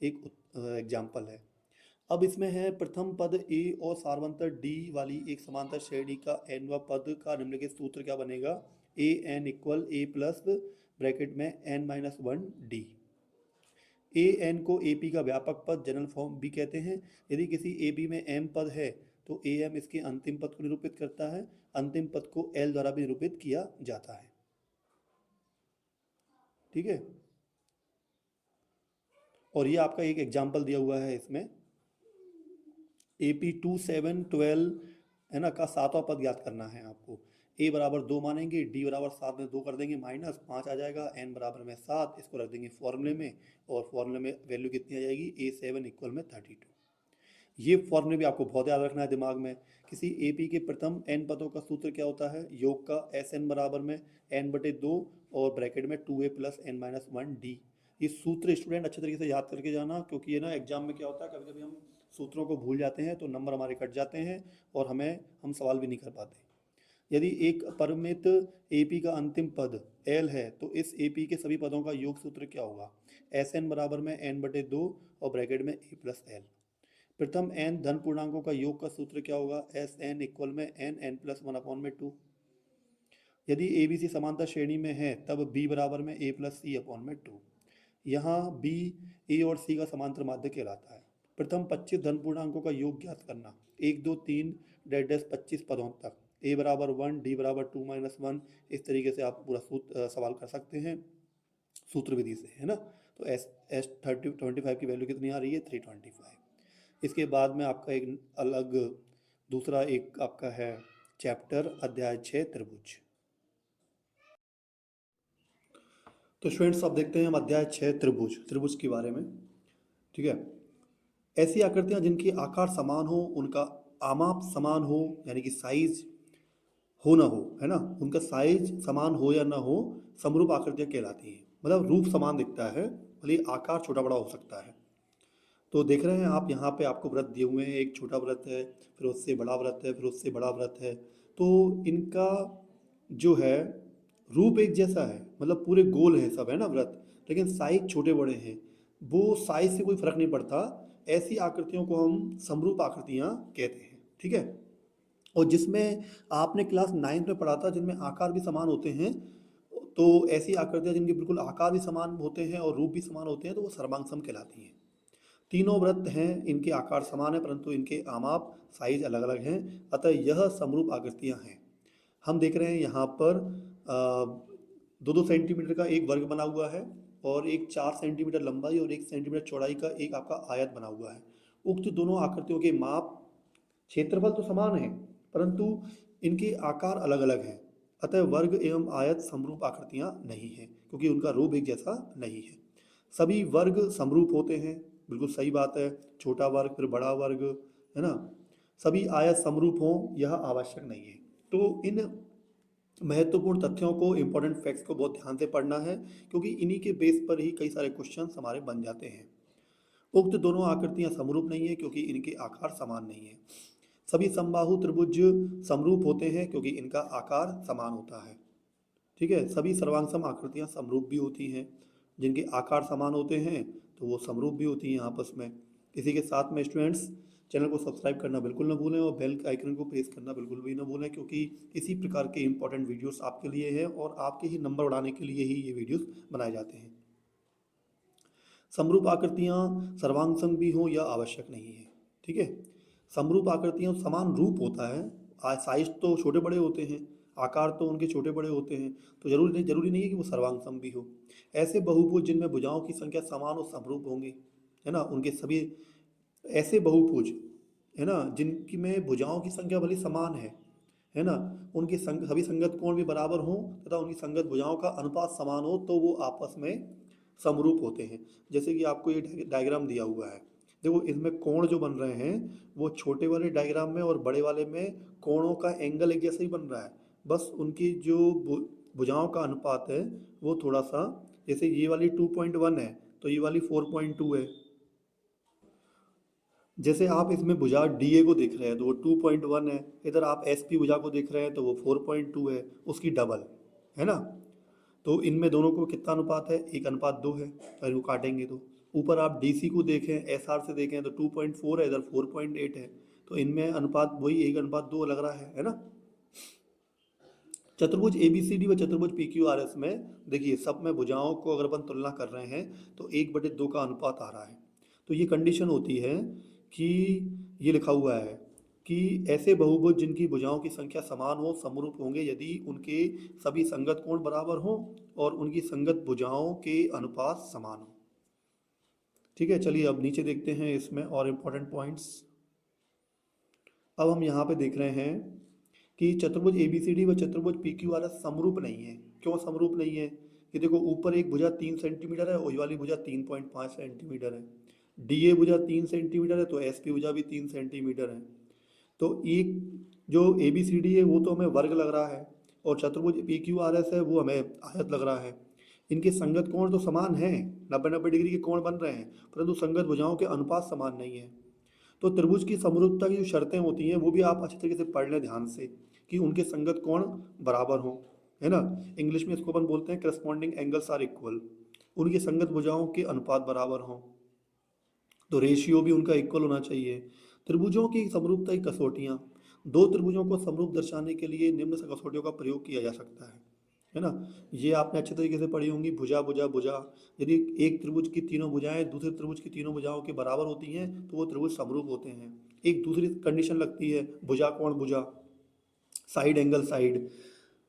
एक एग्जाम्पल है। अब इसमें है प्रथम पद A और सार्वंतर D वाली एक समांतर श्रेणी का nवां पद का निम्नलिखित सूत्र क्या बनेगा? AN equal A plus bracket में n-1D। AN को AP का व्यापक पद जनरल फॉर्म भी कहते हैं। यदि किसी AP में m पद है तो AM इसके अंतिम पद को निरूपित करता है, अंतिम पद को L द्वारा भी निरूपित किया जाता है। ठीक है, और ये आपका एक एग्जाम्पल दिया हुआ है इसमें, AP 2 7 12 है ना का सातवां पद ज्ञात करना है आपको। A बराबर 2 मानेंगे, D बराबर 7 में 2 कर देंगे माइनस 5 आ जाएगा, N बराबर में 7, इसको रख देंगे फॉर्मूले में और फॉर्मूले में वैल्यू कितनी आ जाएगी? A7 इक्वल में 32। ये फॉर्मूले भी आपको बहुत याद रखना है दिमाग में। किसी AP के प्रथम n पदों का सूत्र क्या होता है? योग का Sn बराबर में n/2 और ब्रैकेट में 2A प्लस n-1D। ये सूत्र स्टूडेंट अच्छे तरीके से याद करके जाना, क्योंकि ये ना एग्जाम में क्या होता है, कभी कभी हम सूत्रों को भूल जाते हैं तो नंबर हमारे कट जाते हैं और हम सवाल भी नहीं कर पाते। यदि एक परिमित AP का अंतिम पद L है तो इस AP के सभी पदों का योग सूत्र क्या होगा? Sn बराबर में n/2 और ब्रैकेट में A प्लस L। प्रथम n धन पूर्णांकों का योग का सूत्र क्या होगा? Sn इक्वल में n प्लस 1/2। यदि ABC समांतर श्रेणी में है तब B बराबर में A प्लस C/2। यहाँ B A और C का समांतर माध्य कहलाता है। प्रथम 25 धन पूर्णांकों का योग ज्ञात करना, 1 2 3 डैश डैश 25 पदों तक, A बराबर 1, D बराबर 2 - 1, इस तरीके से आप पूरा सवाल कर सकते हैं सूत्र विधि से, है ना। तो S25 की वैल्यू कितनी आ रही है? 325। इसके बाद में आपका एक अलग दूसरा एक आपका है चैप्टर अध्याय 6 त्रिभुज। तो स्टूडेंट्स अब देखते हैं हम अध्याय 6 त्रिभुज के बारे में। ठीक है, ऐसी आकृतियां जिनकी आकार समान हो, उनका आमाप समान हो, यानी कि साइज हो ना हो, है ना, उनका साइज समान हो या ना हो, समरूप आकृतियां कहलाती हैं। मतलब रूप समान दिखता है, भले आकार छोटा बड़ा हो सकता है। तो देख रहे हैं आप यहाँ पे आपको व्रत दिए हुए हैं, एक छोटा व्रत है, फिर उससे बड़ा व्रत है, फिर उससे बड़ा व्रत है। तो इनका जो है रूप एक जैसा है, मतलब पूरे गोल है सब, है ना व्रत, लेकिन साइज छोटे बड़े हैं। वो साइज से कोई फर्क नहीं पड़ता, ऐसी आकृतियों को हम समरूप आकृतियाँ कहते हैं। ठीक है, और जिसमें आपने क्लास 9th में पढ़ा था, जिनमें आकार भी समान होते हैं, तो ऐसी आकृतियाँ जिनके बिल्कुल आकार भी समान होते हैं और रूप भी समान होते हैं, तो वो सर्वांग कहलाती हैं। तीनों वृत्त हैं, इनके आकार समान है, परंतु इनके आमाप साइज अलग अलग हैं, अतः यह समरूप आकृतियाँ हैं। हम देख रहे हैं यहाँ पर 2-2 सेंटीमीटर का एक वर्ग बना हुआ है और एक 4 सेंटीमीटर लंबाई और 1 सेंटीमीटर चौड़ाई का एक आपका आयत बना हुआ है। उक्त दोनों आकृतियों के माप, क्षेत्रफल तो समान है, परंतु इनके आकार अलग अलग हैं, अतः वर्ग एवं आयत समरूप आकृतियाँ नहीं हैं, क्योंकि उनका रूप एक जैसा नहीं है। सभी वर्ग समरूप होते हैं, बिल्कुल सही बात है। छोटा वर्ग फिर बड़ा वर्ग, है ना। सभी आयत समरूप हों यह आवश्यक नहीं है। तो इन महत्वपूर्ण तथ्यों को, इंपॉर्टेंट फैक्ट्स को बहुत ध्यान से पढ़ना है, क्योंकि इन्हीं के बेस पर ही कई सारे क्वेश्चन हमारे बन जाते हैं। उक्त दोनों आकृतियां समरूप नहीं है, क्योंकि इनके आकार समान नहीं है। सभी समबाहु त्रिभुज समरूप होते हैं, क्योंकि इनका आकार समान होता है। ठीक है। सभी सर्वांगसम आकृतियां समरूप भी होती हैं, जिनके आकार समान होते हैं तो वो समरूप भी होती हैं आपस में। इसी के साथ में स्टूडेंट्स, चैनल को सब्सक्राइब करना बिल्कुल ना भूलें और बेल आइकन को प्रेस करना बिल्कुल भी ना भूलें, क्योंकि इसी प्रकार के इंपॉर्टेंट वीडियोस आपके लिए है और आपके ही नंबर बढ़ाने के लिए ही ये वीडियोस बनाए जाते हैं। समरूप आकृतियां सर्वांग भी हों यह आवश्यक नहीं है। ठीक है। समरूप आकृतियां समान रूप होता है, साइज तो छोटे बड़े होते हैं, आकार तो उनके छोटे बड़े होते हैं, तो जरूरी नहीं है कि वो सर्वांग भी हो। ऐसे बहुभुज जिनमें भुजाओं की संख्या समान और समरूप होंगे, है ना, उनके सभी ऐसे बहुभुज, है ना, जिनकी में भुजाओं की संख्या भले समान है ना, उनके सभी संगत कोण भी बराबर हों तथा उनकी संगत भुजाओं का अनुपात समान हो, तो वो आपस में समरूप होते हैं। जैसे कि आपको ये डायग्राम दिया हुआ है, देखो इसमें कोण जो बन रहे हैं वो छोटे वाले डायग्राम में और बड़े वाले में कोणों का एंगल एक जैसा ही बन रहा है, बस उनकी जो भुजाओं का अनुपात है वो थोड़ा सा, जैसे ये वाली 2.1 है तो ये वाली 4.2 है। जैसे आप इसमें भुजा डी ए को देख रहे हैं तो वो 2.1 है, इधर आप एस पी भुजा को देख रहे हैं तो वो 4.2 है, उसकी डबल, है ना। तो इनमें दोनों को कितना अनुपात है, 1:2 है, अगर वो काटेंगे तो। ऊपर आप डी सी को देखें, एस आर से देखें तो 2.4 है, इधर 4.8 है, तो इनमें अनुपात वही 1:2 लग रहा है ना। चतुर्भुज ए बी सी डी व चतुर्भुज पी क्यू आर एस में देखिए, सब में भुजाओं को अगर अपन तुलना कर रहे हैं तो 1/2 का अनुपात आ रहा है। तो ये कंडीशन होती है कि ये लिखा हुआ है कि ऐसे बहुभुज जिनकी भुजाओं की संख्या समान हो समरूप होंगे यदि उनके सभी संगत कोण बराबर हो और उनकी संगत भुजाओं के अनुपात समान हो। ठीक है। चलिए अब नीचे देखते हैं इसमें और इम्पोर्टेंट पॉइंट्स। अब हम यहाँ पे देख रहे हैं कि चतुर्भुज ए बी सी डी व चतुर्भुज पी क्यू आर एस समरूप नहीं है। क्यों समरूप नहीं है? कि देखो, ऊपर एक भुजा 3 सेंटीमीटर है और ये वाली भुजा 3.5 सेंटीमीटर है। डी ए भुजा 3 सेंटीमीटर है तो एस पी भुजा भी 3 सेंटीमीटर है। तो एक जो ए बी सी डी है वो तो हमें वर्ग लग रहा है और चतुर्भुज पी क्यू आर एस है वो हमें आयत लग रहा है। इनके संगत कोण तो समान हैं, 90-90 डिग्री के कोण बन रहे हैं, परंतु संगत भुजाओं के अनुपात समान नहीं है। तो त्रिभुज की समरूपता की जो शर्तें होती हैं वो भी आप अच्छी तरीके से पढ़ लें ध्यान से, कि उनके संगत कोण बराबर हों, है ना। इंग्लिश में इसको अपन बोलते हैं करस्पॉन्डिंग एंगल्स आर इक्वल। उनकी संगत भुजाओं के अनुपात बराबर हों, तो रेशियो भी उनका इक्वल होना चाहिए। त्रिभुजों की समरूपता की कसौटियाँ, दो त्रिभुजों को समरूप दर्शाने के लिए निम्न कसौटियों का प्रयोग किया जा सकता है ना। ये आपने अच्छे तरीके से पढ़ी होंगी। भुजा भुजा भुजा, यदि एक त्रिभुज की तीनों भुजाएं दूसरे त्रिभुज की तीनों भुजाओं के बराबर होती हैं तो वो त्रिभुज समरूप होते हैं। एक दूसरी कंडीशन लगती है भुजा कोण भुजा, साइड एंगल साइड,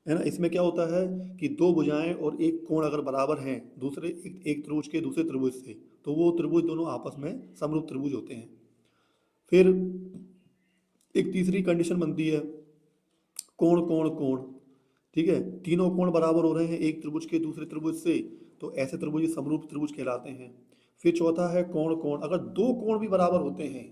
है ना। इसमें क्या होता है कि दो भुजाएं और एक कोण अगर बराबर हैं दूसरे एक त्रिभुज के दूसरे त्रिभुज से, तो वो त्रिभुज दोनों आपस में समरूप त्रिभुज होते हैं। फिर एक तीसरी कंडीशन बनती है कोण कोण कोण। ठीक है। तीनों कोण बराबर हो रहे हैं एक त्रिभुज के दूसरे त्रिभुज से, तो ऐसे त्रिभुज समरूप त्रिभुज कहलाते हैं। फिर चौथा है कोण कोण, अगर दो कोण भी बराबर होते हैं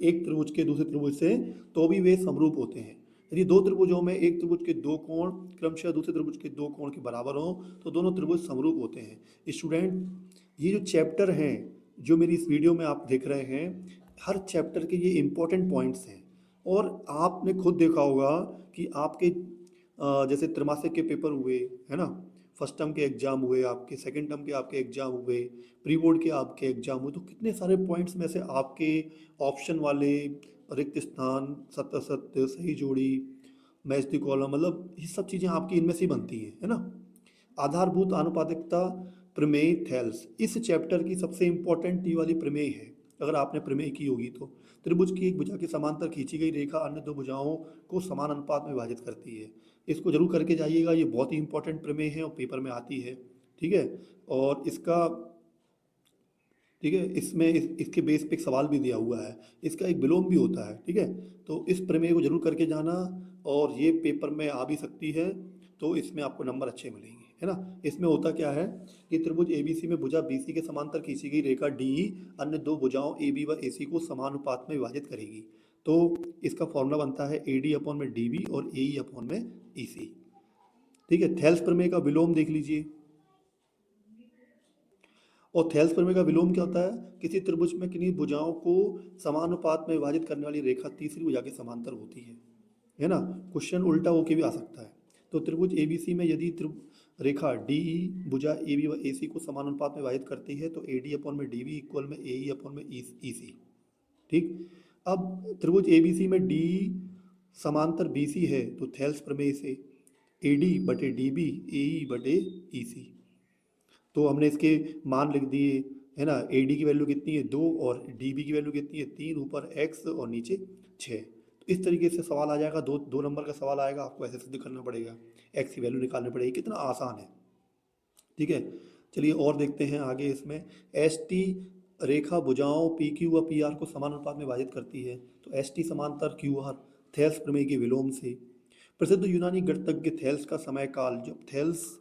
एक त्रिभुज के दूसरे त्रिभुज से तो भी वे समरूप होते हैं। यदि दो त्रिभुजों में एक त्रिभुज के दो कोण क्रमशः दूसरे त्रिभुज के दो कोण के बराबर हों तो दोनों त्रिभुज समरूप होते हैं। स्टूडेंट, ये जो चैप्टर हैं जो मेरी इस वीडियो में आप देख रहे हैं, हर चैप्टर के ये इंपॉर्टेंट पॉइंट्स हैं। और आपने खुद देखा होगा कि आपके जैसे त्रैमासिक के पेपर हुए, है ना, फर्स्ट टर्म के एग्जाम हुए आपके, सेकंड टर्म के आपके एग्जाम हुए, प्री बोर्ड के आपके एग्जाम हुए, तो कितने सारे पॉइंट्स में से आपके ऑप्शन वाले रिक्त स्थान, सत्य सत्य, सही जोड़ी, मैच द कॉलम, मतलब ये सब चीज़ें आपकी इनमें से ही बनती हैं, है ना। आधारभूत आनुपातिकता प्रमेय थेल्स इस चैप्टर की सबसे इंपॉर्टेंट ये वाली प्रमेय है। अगर आपने प्रमेय की होगी तो त्रिभुज की एक भुजा के समांतर खींची गई रेखा अन्य दो भुजाओं को समान अनुपात में विभाजित करती है। इसको जरूर करके जाइएगा, ये बहुत ही इंपॉर्टेंट प्रमेय है और पेपर में आती है, ठीक है। और इसका, ठीक है, इसमें इसके बेस पे एक सवाल भी दिया हुआ है, इसका एक विलोम भी होता है, ठीक है। तो इस प्रमेय को जरूर करके जाना, और ये पेपर में आ भी सकती है, तो इसमें आपको नंबर अच्छे मिलेंगे, है ना। इसमें होता क्या है कि त्रिभुज एबीसी में भुजा बीसी के समांतर खींची गई रेखा डीई अन्य दो भुजाओं ए बी व एसी को समानुपात में विभाजित करेगी। तो इसका फॉर्मूला बनता है ए डी अपॉन में डी बी और ए ई अपॉन में ई सी, ठीक है। थेल्स प्रमेय का विलोम देख लीजिए। और थेल्स प्रमेय का विलोम क्या होता है, किसी त्रिभुज में किन्हीं भुजाओं को समानुपात में विभाजित करने वाली रेखा तीसरी भुजा के समांतर होती है ना। क्वेश्चन उल्टा होके भी आ सकता है। तो त्रिभुज एबीसी में यदि रेखा डीई भुजा ए बी व ए सी को समानुपात में विभाजित करती है तो ए डी अपॉन में डी बी इक्वल में ए ई अपॉन में ई सी, ठीक। अब त्रिभुज एबीसी में डी समांतर बी सी है तो थेल्स प्रमेय से ए डी बटे डी बी ए ई बटे ई सी, तो हमने इसके मान लिख दिए, है ना। ए डी की वैल्यू कितनी है 2 और डी बी की वैल्यू कितनी है 3, ऊपर x और नीचे 6। तो इस तरीके से सवाल आ जाएगा, दो नंबर का सवाल आएगा, आपको ऐसे सिद्ध करना पड़ेगा, x की वैल्यू निकालनी पड़ेगी। कितना आसान है, ठीक है। चलिए और देखते हैं आगे। इसमें एस टी रेखा भुजाओं पी क्यू व पी आर को समान अनुपात में विभाजित करती है, तो एस टी समांतर क्यू आर थेल्स प्रमेय के विलोम से। प्रसिद्ध यूनानी गणितज्ञ थेल्स का समय काल, जब थेल्स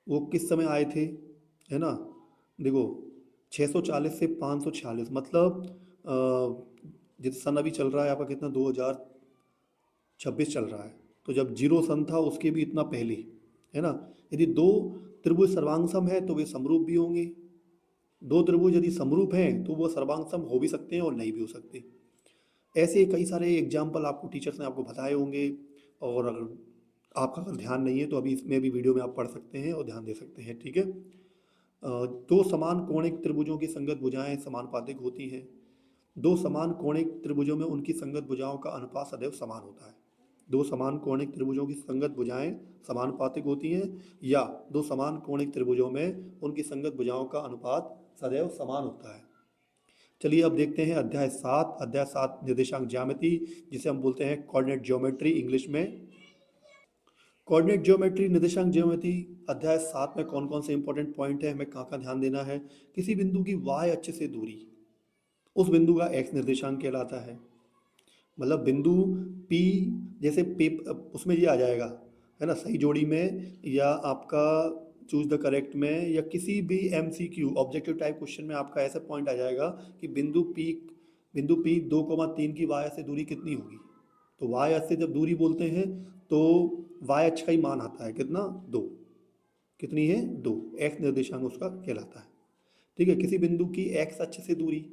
वो किस समय आए थे, है ना। देखो 640 से 546, मतलब जिस सन अभी चल रहा है आपका कितना 2026 चल रहा है, तो जब जीरो सन था उसके भी इतना पहले, है ना। यदि दो त्रिभुज सर्वांग सम है तो वे समरूप भी होंगे, दो त्रिभुज यदि समरूप हैं तो वो सर्वांग सम हो भी सकते हैं और नहीं भी हो सकते। ऐसे कई सारे एग्जाम्पल आपको टीचर्स ने आपको बताए होंगे, और अगर आपका अगर ध्यान नहीं है तो अभी इसमें भी वीडियो में आप पढ़ सकते हैं और ध्यान दे सकते हैं, ठीक है। दो समान कोणिक त्रिभुजों की संगत भुजाएं समानुपातिक होती हैं। दो समान कोणिक त्रिभुजों में उनकी संगत भुजाओं का अनुपात सदैव समान होता है। दो समान कोणिक त्रिभुजों की संगत भुजाएं समानुपातिक होती हैं, या दो समान कोणिक त्रिभुजों में उनकी संगत भुजाओं का अनुपात सदैव समान होता है। चलिए अब देखते हैं अध्याय 7। अध्याय 7 निर्देशांक ज्यामिति, जिसे हम बोलते हैं कोऑर्डिनेट ज्योमेट्री इंग्लिश में। कोऑर्डिनेट ज्योमेट्री, निर्देशांक ज्योमेट्री, अध्याय 7 में कौन कौन से इंपॉर्टेंट पॉइंट है, हमें कहाँ कहाँ ध्यान देना है। किसी बिंदु की वाई अक्ष से दूरी उस बिंदु का एक्स निर्देशांक कहलाता है। मतलब बिंदु P, जैसे उसमें ये आ जाएगा, है ना, सही जोड़ी में, या आपका चूज द करेक्ट में, या किसी भी MCQ ऑब्जेक्टिव टाइप क्वेश्चन में आपका ऐसा पॉइंट आ जाएगा कि बिंदु P 2,3 की वाई से दूरी कितनी होगी। तो वाई अक्ष से जब दूरी बोलते हैं तो वाई अक्ष का ही मान आता है कितना, 2। कितनी है 2, एक्स निर्देशांक उसका कहलाता है, ठीक है। किसी बिंदु की एक्स अक्ष से दूरी,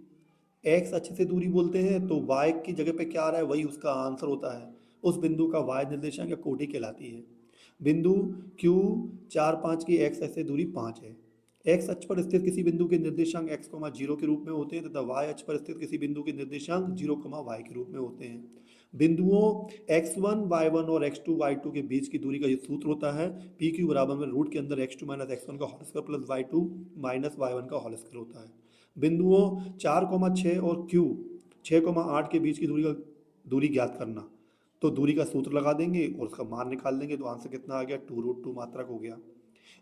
एक्स अक्ष से दूरी बोलते हैं तो वाई की जगह पे क्या आ रहा है वही उसका आंसर होता है। उस बिंदु का वाई निर्देशांक या कोटि कहलाती है। बिंदु Q 4, 5 की एक्स अक्ष से दूरी 5 है। एक्स अक्ष पर स्थित किसी बिंदु के निर्देशांक x, 0 के रूप में होते हैं तथा वाई अक्ष पर स्थित किसी बिंदु के निर्देशांक 0, y के रूप में होते हैं। बिंदुओं x1, y1 और x2, y2 के बीच की दूरी का ये सूत्र होता है PQ बराबर में रूट के अंदर x2 माइनस x1 का whole square plus y2 minus y1 का होल स्क्वायर होता है। बिंदुओं 4, 6 और Q 6, 8 के बीच की दूरी ज्ञात करना, तो दूरी का सूत्र लगा देंगे और उसका मान निकाल देंगे, तो आंसर कितना आ गया 2√2 मात्रक हो गया।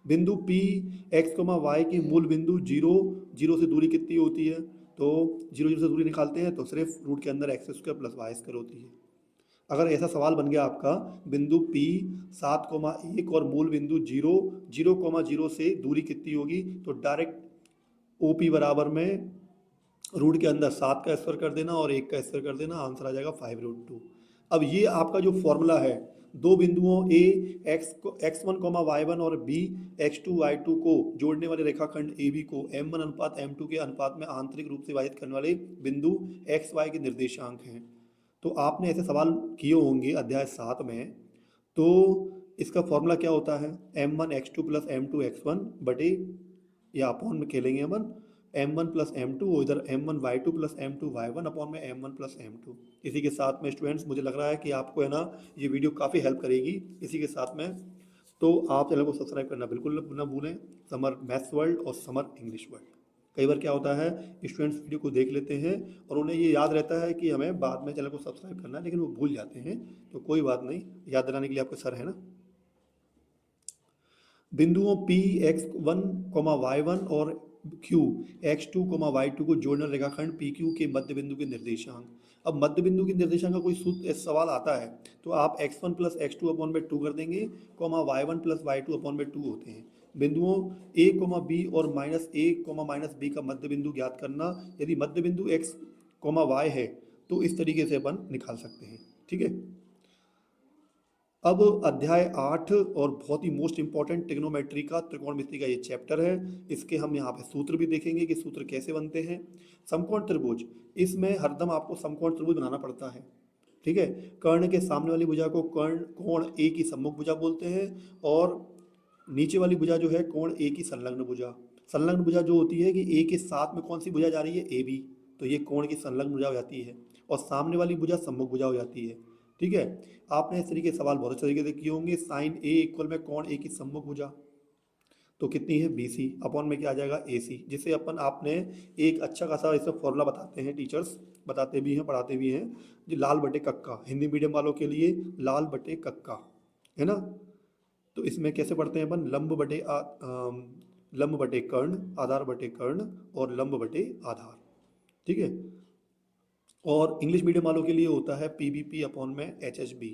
बिंदु P x, y की मूल बिंदु 0 से दूरी कितनी होती है, तो 0 से दूरी निकालते हैं तो सिर्फ रूट के अंदर x square plus y square होती है। अगर ऐसा सवाल बन गया आपका, बिंदु P 7, 1 और मूल बिंदु 0 से दूरी कितनी होगी, तो डायरेक्ट OP बराबर में रूट के अंदर 7 का स्क्वायर कर देना और 1 का स्क्वायर कर देना, आंसर आ जाएगा 5√2। अब ये आपका जो फॉर्मूला है, दो बिंदुओं A x1, y1 और B x2, y2 को जोड़ने वाले रेखाखंड AB को m1 अनुपात m2 के अनुपात में आंतरिक रूप से विभाजित करने वाले बिंदु x, y के निर्देशांक हैं। तो आपने ऐसे सवाल किए होंगे अध्याय 7 में। तो इसका फॉर्मूला क्या होता है, m1 x2 plus m2 x1 बटे, या अपॉन में खेलेंगे अपन, m1 प्लस m2, इधर m1 y2 plus m2 y1 upon में m1 प्लस m2। इसी के साथ में स्टूडेंट्स मुझे लग रहा है कि आपको है ना ये वीडियो काफ़ी हेल्प करेगी। इसी के साथ में तो आप चैनल को सब्सक्राइब करना बिल्कुल ना भूलें, समर मैथ्स वर्ल्ड और समर इंग्लिश वर्ल्ड। कई बार क्या होता है, स्टूडेंट्स वीडियो को देख लेते हैं और उन्हें ये याद रहता है कि हमें बाद में चैनल को सब्सक्राइब करना है, लेकिन वो भूल जाते हैं। तो कोई बात नहीं, याद दिलाने के लिए आपके सर है ना। बिंदुओं P x1, y1 और Q x2, y2 को जोड़ना रेखाखंड PQ के मध्य बिंदु के निर्देशांक। अब मध्य बिंदु के निर्देशांक का कोई सूत्र सवाल आता है तो आप x1 प्लस x2 अपॉन में 2 कर देंगे, y1 प्लस y2 अपॉन में 2 होते हैं। बिंदुओं a, b और माइनस b का मध्य बिंदु ज्ञात करना। यदि मध्य बिंदु x, y है तो इस तरीके से अपन निकाल सकते हैं। ठीक है। अब अध्याय 8 और बहुत ही मोस्ट इंपॉर्टेंट ट्रिग्नोमेट्री का, त्रिकोणमिति का ये चैप्टर है। इसके हम यहाँ पे सूत्र भी देखेंगे कि सूत्र कैसे बनते हैं। समकोण त्रिभुज, इसमें हरदम आपको समकोण त्रिभुज बनाना पड़ता है। ठीक है। कर्ण के सामने वाली भुजा को कोण ए की सम्मुख भुजा बोलते हैं और नीचे वाली भुजा जो है कोण ए की संलग्न भुजा। संलग्न भुजा जो होती है कि ए के साथ में कौन सी भुजा जा रही है, ए बी, तो ये कोण की संलग्न भुजा हो जाती है और सामने वाली भुजा सम्मुख भुजा हो जाती है। ठीक है। आपने इस तरीके के सवाल बहुत अच्छे तरीके से किए होंगे। साइन ए इक्वल में कोण ए की सम्मुख भुजा तो कितनी है, BC अपॉन में क्या आ जाएगा, AC, जिसे अपन आपने एक अच्छा खासा इसका फॉर्मूला बताते हैं, टीचर्स बताते भी हैं, पढ़ाते भी हैं, जो लाल बटे कक्का, हिंदी मीडियम वालों के लिए लाल बटे कक्का है ना। तो इसमें कैसे पढ़ते हैं अपन, लंब बटे कर्ण, आधार बटे कर्ण और लंब बटे आधार। ठीक है। और इंग्लिश मीडियम वालों के लिए होता है PBP अपॉन में HHB।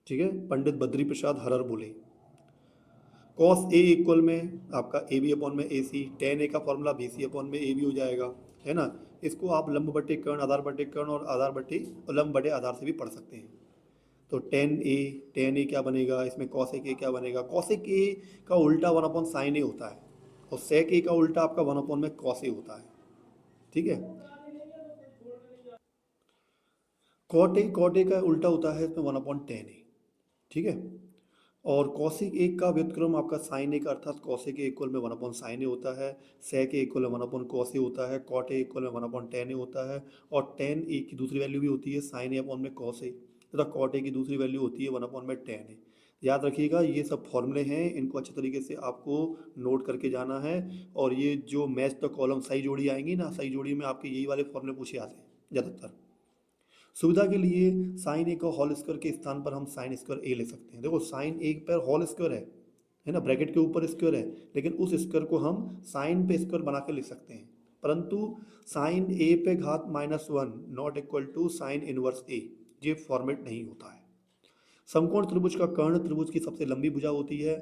ठीक है। पंडित बद्री प्रसाद हरर बोले। कॉस ए इक्वल में आपका AB अपॉन में AC, tan A का फॉर्मूला BC अपॉन में AB हो जाएगा, है ना। इसको आप लंब बटे कर्ण, आधार बटे कर्ण और आधार बटे लंब बटे आधार से भी पढ़ सकते हैं। तो tan A क्या बनेगा, इसमें cosec A क्या बनेगा, cosec A का उल्टा 1 अपॉन साइन ए होता है और sec A का उल्टा आपका 1 अपॉन में cos A होता है। ठीक है। cot A का उल्टा होता है इसमें 1 अपॉन tan A। ठीक है। और कौशिक एक का व्युत्क्रम आपका साइन ए का, अर्थात कौशिक ए इक्वल में 1 अपॉन साइन ए होता है, सेक ए इक्वल में 1 अपॉन कॉस ए होता है, कॉट ए इक्वल में 1 अपॉन टेन ए होता है और टेन ए की दूसरी वैल्यू भी होती है साइन ए अपॉन में कॉस ए, तथा कॉट ए की दूसरी वैल्यू होती है 1 अपॉन में टेन ए। याद रखिएगा, ये सब फॉर्मूले हैं, इनको अच्छे तरीके से आपको नोट करके जाना है। और ये जो मैच द कॉलम सही जोड़ी आएंगी ना, सही जोड़ी में आपके यही वाले फॉर्मूले पूछे आते हैं ज़्यादातर। सुविधा के लिए साइन ए को होल स्क्वायर के स्थान पर हम साइन स्क्वायर ए ले सकते हैं। देखो साइन ए पर होल स्क्वायर है ना, ब्रैकेट के ऊपर स्क्वायर है, लेकिन उस स्क्वायर को हम साइन पे स्क्वायर बना के लिख सकते हैं। परंतु साइन ए पे घात -1 not equal to sine inverse A, ये फॉर्मेट नहीं होता है। समकोण त्रिभुज का कर्ण त्रिभुज की सबसे लंबी भुजा होती है,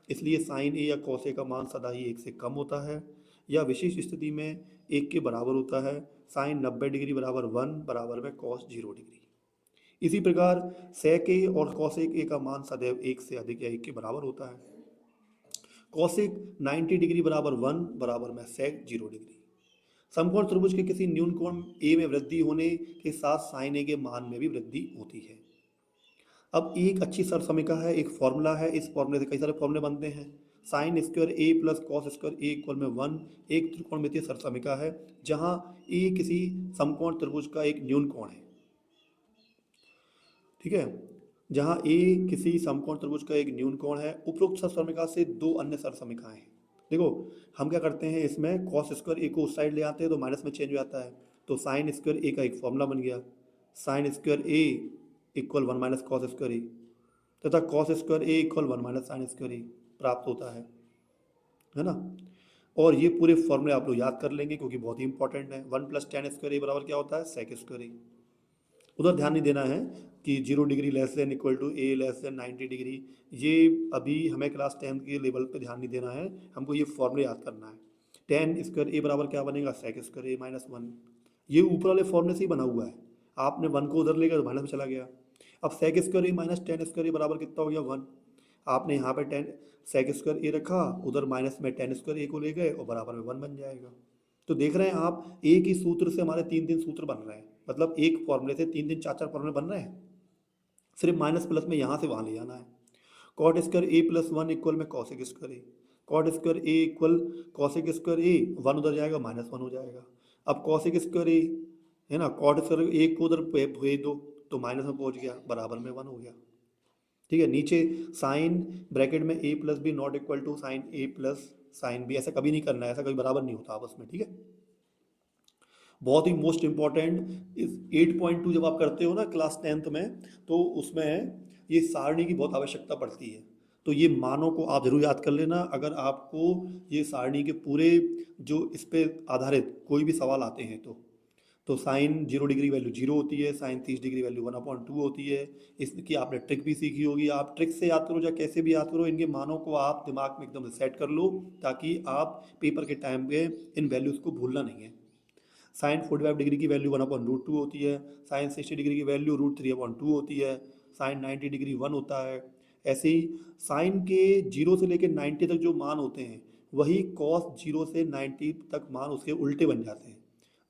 इसलिए साइन ए या कॉस ए का मान सदा ही 1 से कम होता है या विशेष स्थिति में 1 के बराबर होता है। साइन 90 डिग्री बराबर 1 बराबर में कॉस 0 डिग्री। इसी प्रकार सेक ए और कॉसेक ए का मान सदैव 1 से अधिक या 1 के बराबर होता है। कॉसेक 90 डिग्री बराबर 1 बराबर में सेक 0 डिग्री। समकोण त्रिभुज के किसी न्यून कोण ए में वृद्धि होने के साथ साइन ए के मान में भी वृद्धि होती है। अब एक अच्छी सरसमिका है, एक फॉर्मूला है, इस फॉर्मूले से कई सारे फॉर्मूले बनते हैं। साइन स्क्वायर ए प्लस कॉस स्क्वायर ए इक्वल में 1 एक त्रिकोणमितीय सरसमिका है जहां ए किसी समकोण त्रिभुज का एक न्यून कोण है। ठीक है। जहां ए किसी समकोण त्रिभुज का एक न्यून कोण है। उपरोक्त सरसमिका से दो अन्य सरसमिकाएं हैं। देखो हम क्या करते हैं, इसमें कॉस स्क्वायर ए को उस साइड ले आते हैं तो माइनस में चेंज हो जाता है, तो साइन स्क्वायर ए का एक फॉर्मूला बन गया, साइन स्क्वायर ए इक्वल 1 माइनस कॉस स्क्वायर ए, तथा कॉस स्क्वायर ए इक्वल 1 माइनस साइन स्क्वायर ए प्राप्त होता है ना। और ये पूरे फॉर्मूले आप लोग याद कर लेंगे क्योंकि बहुत ही इंपॉर्टेंट है। 1 प्लस टेन स्क्वायर ए बराबर क्या होता है, सेक स्क्वायर ए। उधर ध्यान नहीं देना है कि 0 degree less than equal to A less than 90 degree, ये अभी हमें क्लास 10 के लेवल पे ध्यान नहीं देना है, हमको ये फॉर्मूले याद करना है। टेन स्क्वायर ए बराबर क्या बनेगा, सेक स्क्वायर ए माइनस 1। ये ऊपर वाले फॉर्मूले से ही बना हुआ है, आपने 1 को उधर लेकर माइनस में चला गया। अब सेक स्क्वायर ए माइनस टेन स्क्वायर ए बराबर कितना हो गया, 1। आपने यहाँ पे टेन सेक स्क्वायर ए रखा, उधर माइनस में टेन स्क्वायर ए को ले गए और बराबर में 1 बन जाएगा। तो देख रहे हैं आप, एक ही सूत्र से हमारे 3 सूत्र बन रहे हैं, मतलब एक फॉर्मूले से 3 4 फॉर्मूले बन रहे हैं। सिर्फ माइनस प्लस में यहाँ से वहाँ ले जाना है। कॉट स्क्वायर ए प्लस 1 इक्वल में कॉसेक स्क्वायर ए, कॉट स्क्वायर ए इक्वल कॉसेक स्क्वायर ए, 1 उधर जाएगा -1 हो जाएगा। अब कॉसेक स्क्वायर ए है ना, कॉट स्क्वायर ए को उधर भेज दो तो माइनस में पहुंच गया, बराबर में 1 हो गया। ठीक है, नीचे साइन ब्रैकेट में A plus B not equal to sine A plus sine B, ऐसा कभी नहीं करना है, ऐसा कभी बराबर नहीं होता आपस में। ठीक है, बहुत ही मोस्ट इंपॉर्टेंट इस 8.2 जब आप करते हो ना क्लास 10th में, तो उसमें ये सारणी की बहुत आवश्यकता पड़ती है। तो ये मानों को आप जरूर याद कर लेना, अगर आपको ये सारणी के पूरे जो इस पे आधारित कोई भी सवाल आते हैं तो साइन 0 डिग्री वैल्यू 0 होती है, साइन 30 डिग्री वैल्यू 1/2 होती है। इसकी आपने ट्रिक भी सीखी होगी, आप ट्रिक से याद करो या कैसे भी याद करो, इनके मानों को आप दिमाग में एकदम से सेट कर लो, ताकि आप पेपर के टाइम पे इन वैल्यूज़ को भूलना नहीं है। साइन 45 डिग्री की वैल्यू 1/√2 होती है, साइन 60 डिग्री की वैल्यू √3/2 होती है, साइन 90 डिग्री 1 होता है। ऐसे ही साइन के 0 से लेकर 90 तक जो मान होते हैं, वही कॉस 0 से 90 तक मान उसके उल्टे बन जाते हैं।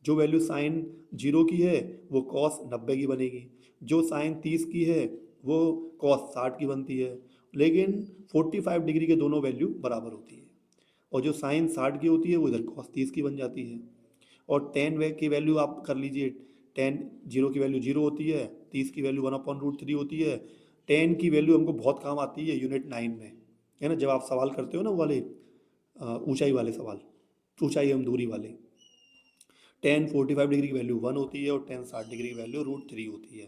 जो वैल्यू साइन 0 की है वो कॉस 90 की बनेगी, जो साइन 30 की है वो कॉस 60 की बनती है, लेकिन 45 डिग्री के दोनों वैल्यू बराबर होती है, और जो साइन 60 की होती है वो इधर कॉस 30 की बन जाती है। और टेन वे की वैल्यू आप कर लीजिए, टेन 0 की वैल्यू 0 होती है, 30 की वैल्यू 1/√3 होती है। टेन की वैल्यू हमको बहुत काम आती है यूनिट 9 में, है ना, जब आप सवाल करते हो ना वो वाले ऊंचाई वाले सवाल, ऊंचाई एवं दूरी वाले। टेन 45 डिग्री की वैल्यू 1 होती है, और टेन 60 डिग्री की वैल्यू √3 होती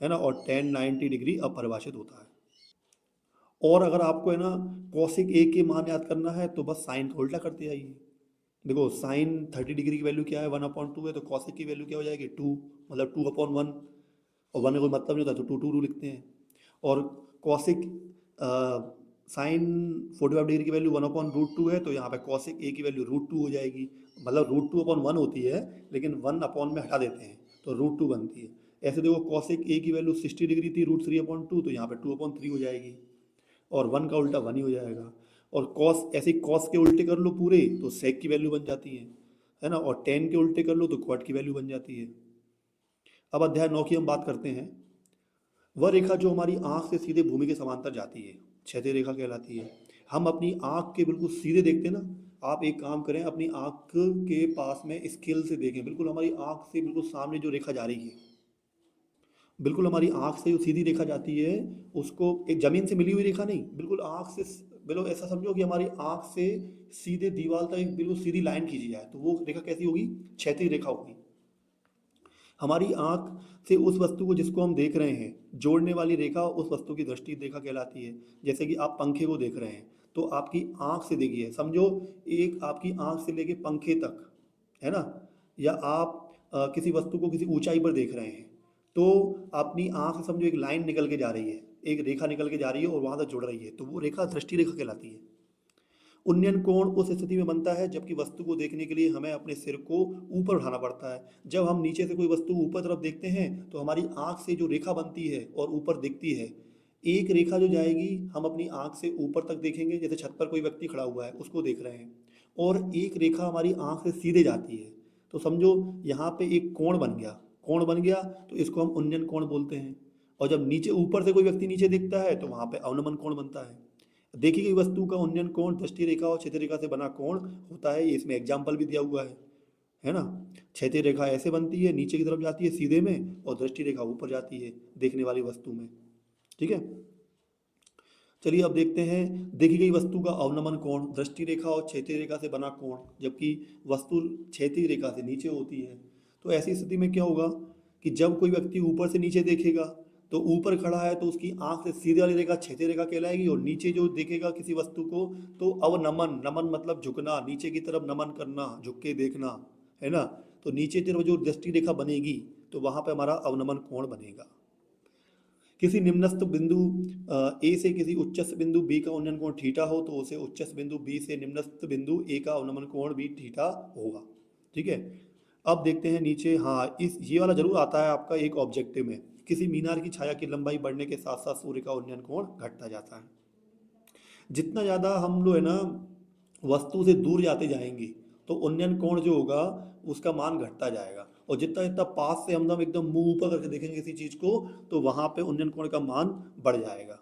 है ना, और टेन 90 डिग्री अपरिभाषित होता है। और अगर आपको है ना कॉसिक ए के मान याद करना है तो बस साइन का उल्टा करते जाइए। देखो साइन 30 डिग्री की वैल्यू क्या है, 1/2 है, तो कॉसिक की वैल्यू क्या हो जाएगी 2, मतलब 2/1, और 1 का कोई मतलब नहीं होता तो 2 लिखते हैं। और कॉसिक साइन 45 डिग्री की वैल्यू 1/√2 है, तो यहाँ पे कॉसिक ए की वैल्यू √2 हो जाएगी, मतलब √2/1 होती है, लेकिन 1 में हटा देते हैं तो √2 बनती है। ऐसे देखो कॉसिक ए की वैल्यू 60 डिग्री थी, √3/2, तो यहाँ पे 2/3 हो जाएगी, और 1 का उल्टा 1 ही हो जाएगा। और कॉस, ऐसे कॉस के उल्टे कर लो पूरे तो सेक की वैल्यू बन जाती है ना, और टेन के उल्टे कर लो तो क्वाट की वैल्यू बन जाती है। अब अध्याय 9 की हम बात करते हैं। वह रेखा जो हमारी आंख से सीधे भूमि के समांतर जाती है क्षैतिज रेखा कहलाती है। हम अपनी आंख के बिल्कुल सीधे देखते हैं ना, आप एक काम करें, अपनी आंख के पास में स्केल से देखें, बिल्कुल हमारी आंख से बिल्कुल सामने जो रेखा जा रही है, बिल्कुल हमारी आंख से जो सीधी रेखा जाती है, उसको एक जमीन से मिली हुई रेखा नहीं, बिल्कुल आंख से, बिल्कुल ऐसा समझो कि हमारी आंख से सीधे दीवार तक एक बिल्कुल सीधी लाइन खींची जाए, तो वो रेखा कैसी होगी, क्षैतिज रेखा होगी। हमारी आंख से उस वस्तु को जिसको हम देख रहे हैं जोड़ने वाली रेखा उस वस्तु की दृष्टि रेखा कहलाती है। जैसे कि आप पंखे को देख रहे हैं तो आपकी आंख से देखिए, समझो एक आपकी आंख से लेके पंखे तक, है ना, या आप किसी वस्तु को किसी ऊंचाई पर देख रहे हैं, तो अपनी आंख से समझो एक लाइन निकल के जा रही है, एक रेखा निकल के जा रही है और वहां तक जुड़ रही है, तो वो रेखा दृष्टि रेखा कहलाती है। उन्नयन कोण उस स्थिति में बनता है जबकि वस्तु को देखने के लिए हमें अपने सिर को ऊपर उठाना पड़ता है। जब हम नीचे से कोई वस्तु ऊपर तरफ देखते हैं तो हमारी आंख से जो रेखा बनती है और ऊपर दिखती है, एक रेखा जो जाएगी हम अपनी आंख से ऊपर तक देखेंगे, जैसे छत पर कोई व्यक्ति खड़ा हुआ है उसको देख रहे हैं, और एक रेखा हमारी आंख से सीधे जाती है, तो समझो यहाँ पे एक कोण बन गया, कोण बन गया तो इसको हम उन्नयन कोण बोलते हैं। और जब नीचे ऊपर से कोई व्यक्ति नीचे दिखता है तो वहाँ पे अवनमन कोण बनता है। देखी गई वस्तु का उन्नयन कोण दृष्टि रेखा और क्षैतिज रेखा से बना कोण होता है, इसमें एग्जाम्पल भी दिया हुआ है ना। क्षैतिज रेखा ऐसे बनती है, नीचे की तरफ जाती है सीधे में, और दृष्टि रेखा ऊपर जाती है देखने वाली वस्तु में। ठीक है, चलिए अब देखते हैं देखी गई वस्तु का अवनमन कोण दृष्टि रेखा और क्षैतिज रेखा से बना कोण, जबकि वस्तु क्षैतिज रेखा से नीचे होती है। तो ऐसी स्थिति में क्या होगा कि जब कोई व्यक्ति ऊपर से नीचे देखेगा तो ऊपर खड़ा है तो उसकी आंख से सीधे वाली रेखा क्षैतिज रेखा कहलाएगी, और नीचे जो देखेगा किसी वस्तु को तो अवनमन, नमन मतलब झुकना, नीचे की तरफ नमन करना, झुक के देखना, है ना, तो नीचे की तरफ जो दृष्टि रेखा बनेगी तो वहां पर हमारा अवनमन कोण बनेगा। किसी निम्नस्थ बिंदु ए से किसी उच्चस्थ बिंदु बी का उन्नयन कोण थीटा हो तो उसे उच्चस्थ बिंदु बी से निम्नस्थ बिंदु ए का उन्नयन कोण भी थीटा होगा। ठीक है, अब देखते हैं नीचे, हाँ इस ये वाला जरूर आता है आपका एक ऑब्जेक्टिव में, किसी मीनार की छाया की लंबाई बढ़ने के साथ साथ सूर्य का उन्नयन कोण घटता जाता है। जितना ज़्यादा हम लोग है ना वस्तु से दूर जाते जाएंगे तो उन्नयन कोण जो होगा उसका मान घटता जाएगा, और जितना जितना पास से हम एकदम मुंह ऊपर करके देखेंगे किसी चीज़ को तो वहाँ पे उन्नयन कोण का मान बढ़ जाएगा।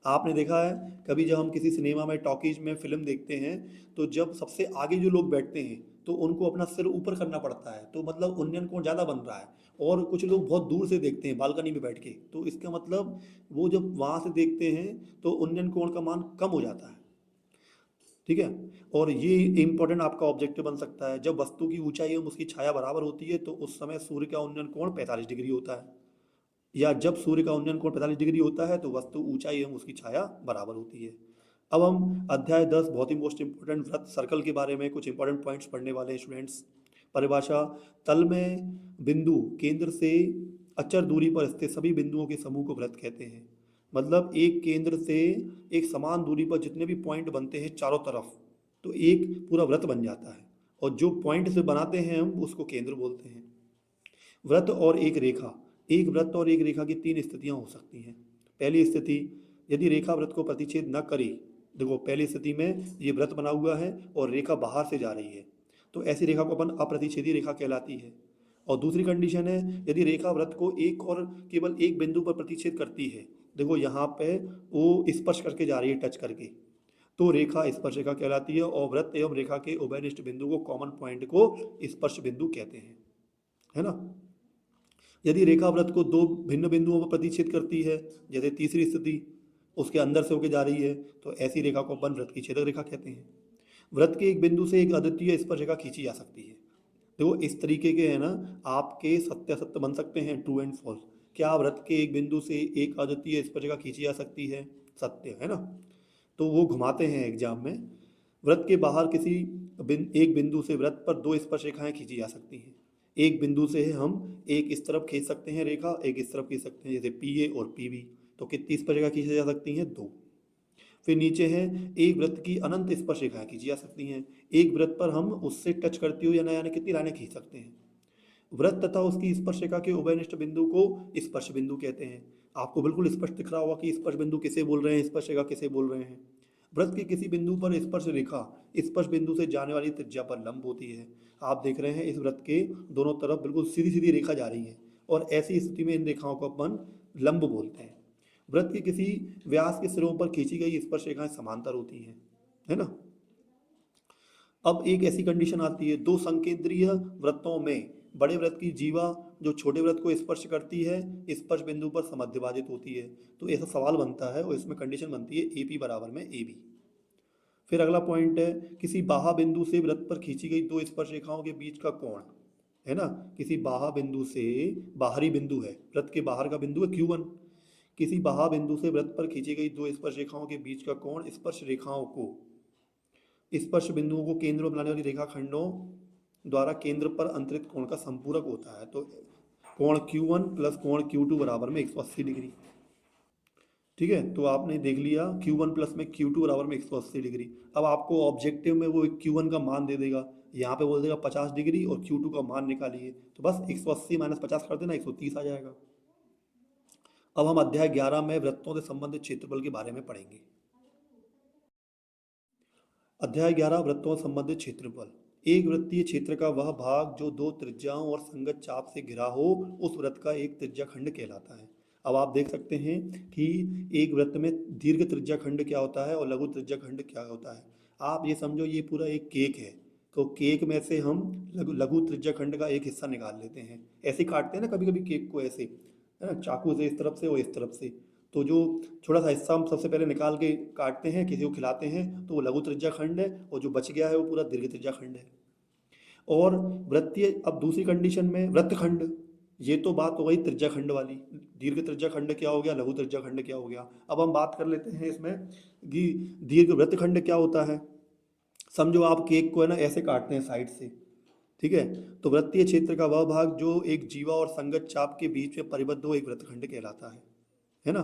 आपने देखा है कभी जब हम किसी सिनेमा में टॉकीज में फिल्म देखते हैं तो जब सबसे आगे जो लोग बैठते हैं तो उनको अपना सिर ऊपर करना पड़ता है, तो मतलब उन्नयन कोण ज़्यादा बन रहा है। और कुछ लोग बहुत दूर से देखते हैं बालकनी में बैठ के, तो इसका मतलब वो जब वहाँ से देखते हैं तो उन्नयन कोण का मान कम हो जाता है। ठीक है। और ये इंपॉर्टेंट आपका ऑब्जेक्टिव बन सकता है, जब वस्तु की ऊंचाई एवं उसकी छाया बराबर होती है तो उस समय सूर्य का उन्नयन कोण 45 डिग्री होता है, या जब सूर्य का उन्नयन कोण 45 डिग्री होता है तो वस्तु ऊंचाई एवं उसकी छाया बराबर होती है। अब हम अध्याय 10 बहुत ही मोस्ट इंपोर्टेंट वृत्त सर्कल के बारे में कुछ इंपॉर्टेंट पॉइंट्स पढ़ने वाले हैं स्टूडेंट्स। परिभाषा: तल में बिंदु केंद्र से अचर दूरी पर स्थित सभी बिंदुओं के समूह को वृत्त कहते हैं। मतलब एक केंद्र से एक समान दूरी पर जितने भी पॉइंट बनते हैं चारों तरफ, तो एक पूरा वृत्त बन जाता है, और जो पॉइंट से बनाते हैं हम उसको केंद्र बोलते हैं। वृत्त और एक रेखा: एक वृत्त और एक रेखा की तीन स्थितियां हो सकती हैं। पहली स्थिति, यदि रेखा वृत्त को प्रतिच्छेद न करे। देखो पहली स्थिति में ये वृत्त बना हुआ है और रेखा बाहर से जा रही है, तो ऐसी रेखा को अपन अप्रतिच्छेदी रेखा कहलाती है। और दूसरी कंडीशन है, यदि रेखा वृत्त को एक और केवल एक बिंदु पर प्रतिच्छेद करती है। देखो यहाँ पे वो स्पर्श करके जा रही है, टच करके, तो रेखा स्पर्श रेखा कहलाती है। और वृत्त एवं रेखा के उभयनिष्ठ बिंदु को, कॉमन पॉइंट को स्पर्श बिंदु कहते हैं, है ना। यदि रेखा वृत्त को दो भिन्न बिंदुओं पर प्रतिच्छेद करती है, जैसे तीसरी स्थिति उसके अंदर से होकर जा रही है, तो ऐसी रेखा को अपन वृत्त की छेदक रेखा कहते हैं। वृत्त के एक बिंदु से एक अद्वितीय स्पर्श रेखा खींची जा सकती है। देखो इस तरीके के है ना आपके सत्य असत्य बन सकते हैं, ट्रू एंड फॉल्स। क्या वृत्त के एक बिंदु से एक अद्वितीय स्पर्श रेखा खींची जा सकती है? सत्य है ना। तो वो घुमाते हैं एग्जाम में। वृत्त के बाहर किसी एक बिंदु से वृत्त पर दो स्पर्श रेखाएं खींची जा सकती हैं। एक बिंदु से हम एक इस तरफ खींच सकते हैं रेखा, एक इस तरफ खींच सकते हैं, जैसे पी ए और पी बी। तो कितनी स्पर्श रेखा खींची जा सकती हैं? दो। फिर नीचे है, एक वृत्त की अनंत स्पर्श रेखाएं खींची जा सकती हैं। एक वृत्त पर हम उससे टच करती हुई यानी कितनी लाइनें खींच सकते हैं। वृत्त तथा उसकी स्पर्श रेखा के उभयनिष्ठ बिंदु को स्पर्श बिंदु कहते हैं। आपको बिल्कुल स्पष्ट दिख रहा होगा कि स्पर्श बिंदु किसे बोल रहे हैं, स्पर्श रेखा किसे बोल रहे हैं। वृत्त के किसी बिंदु पर स्पर्श रेखा स्पर्श बिंदु से जाने वाली त्रिज्या पर लंब होती है। आप देख रहे हैं इस वृत्त के दोनों तरफ बिल्कुल सीधी सीधी रेखा जा रही है, और ऐसी स्थिति में इन रेखाओं को अपन लंब बोलते हैं। वृत्त के किसी व्यास के सिरों पर खींची गई स्पर्श रेखाएं समांतर होती हैं, है ना। अब एक ऐसी कंडीशन आती है, दो संकेंद्रीय वृत्तों में बड़े वृत्त की जीवा जो छोटे वृत्त को स्पर्श करती है स्पर्श बिंदु पर समद्विभाजित होती है। तो ऐसा सवाल बनता है और इसमें कंडीशन बनती है AP बराबर में AB। फिर अगला पॉइंट है, किसी बाहा बिंदु से वृत्त पर खींची गई दो स्पर्श रेखाओं के बीच का कोण, है ना। किसी बाहा बिंदु से, बाहरी बिंदु है, वृत्त के बाहर का बिंदु है Q1। किसी बाहा बिंदु से वृत्त पर खींची गई दो स्पर्श रेखाओं के बीच का कोण स्पर्श रेखाओं को, स्पर्श बिंदुओं को केंद्र बनाने वाली रेखाखंडों द्वारा केंद्र पर अंतरित कोण का संपूरक होता है। तो कोण Q1 प्लस कोण Q2 बराबर में 180 डिग्री। ठीक है, तो आपने देख लिया Q1 प्लस में Q2 बराबर में 180 डिग्री। अब आपको ऑब्जेक्टिव में वो Q1 का मान दे देगा, यहाँ पे बोल देगा 50 डिग्री और Q2 का मान निकालिए, तो बस 180 माइनस 50 कर देना, 130 आ जाएगा। अब हम अध्याय 11 में वृत्तों से संबंधित क्षेत्रफल के बारे में पढ़ेंगे। अध्याय 11 वृत्तों से संबंधित क्षेत्रफल। एक वृत्तीय क्षेत्र का वह भाग जो दो त्रिज्याओं और संगत चाप से घिरा हो उस वृत्त का एक त्रिज्या खंड कहलाता है। अब आप देख सकते हैं कि एक वृत्त में दीर्घ त्रिज्या खंड क्या होता है और लघु त्रिज्या खंड क्या होता है। आप ये समझो ये पूरा एक केक है, तो केक में से हम लघु त्रिज्या खंड का एक हिस्सा निकाल लेते हैं। ऐसे काटते हैं ना कभी कभी केक को, ऐसे है ना, चाकू से इस तरफ से और इस तरफ से। तो जो छोटा सा हिस्सा हम सबसे पहले निकाल के काटते हैं, किसी को खिलाते हैं, तो वो लघु त्रिज्या खंड है, और जो बच गया है वो पूरा दीर्घ त्रिज्या खंड है। और वृत्तीय, अब दूसरी कंडीशन में वृत्तखंड, ये तो बात हो गई त्रिज्या खंड वाली। दीर्घ त्रिज्या खंड क्या हो गया, लघु त्रिज्या खंड क्या हो गया। अब हम बात कर लेते हैं इसमें कि दीर्घ वृत्तखंड क्या होता है। समझो आप केक को है ना ऐसे काटते हैं साइड से, ठीक है, तो वृत्तीय क्षेत्र का वह भाग जो एक जीवा और संगत चाप के बीच में परिबद्ध हो एक वृत्तखंड कहलाता है ना।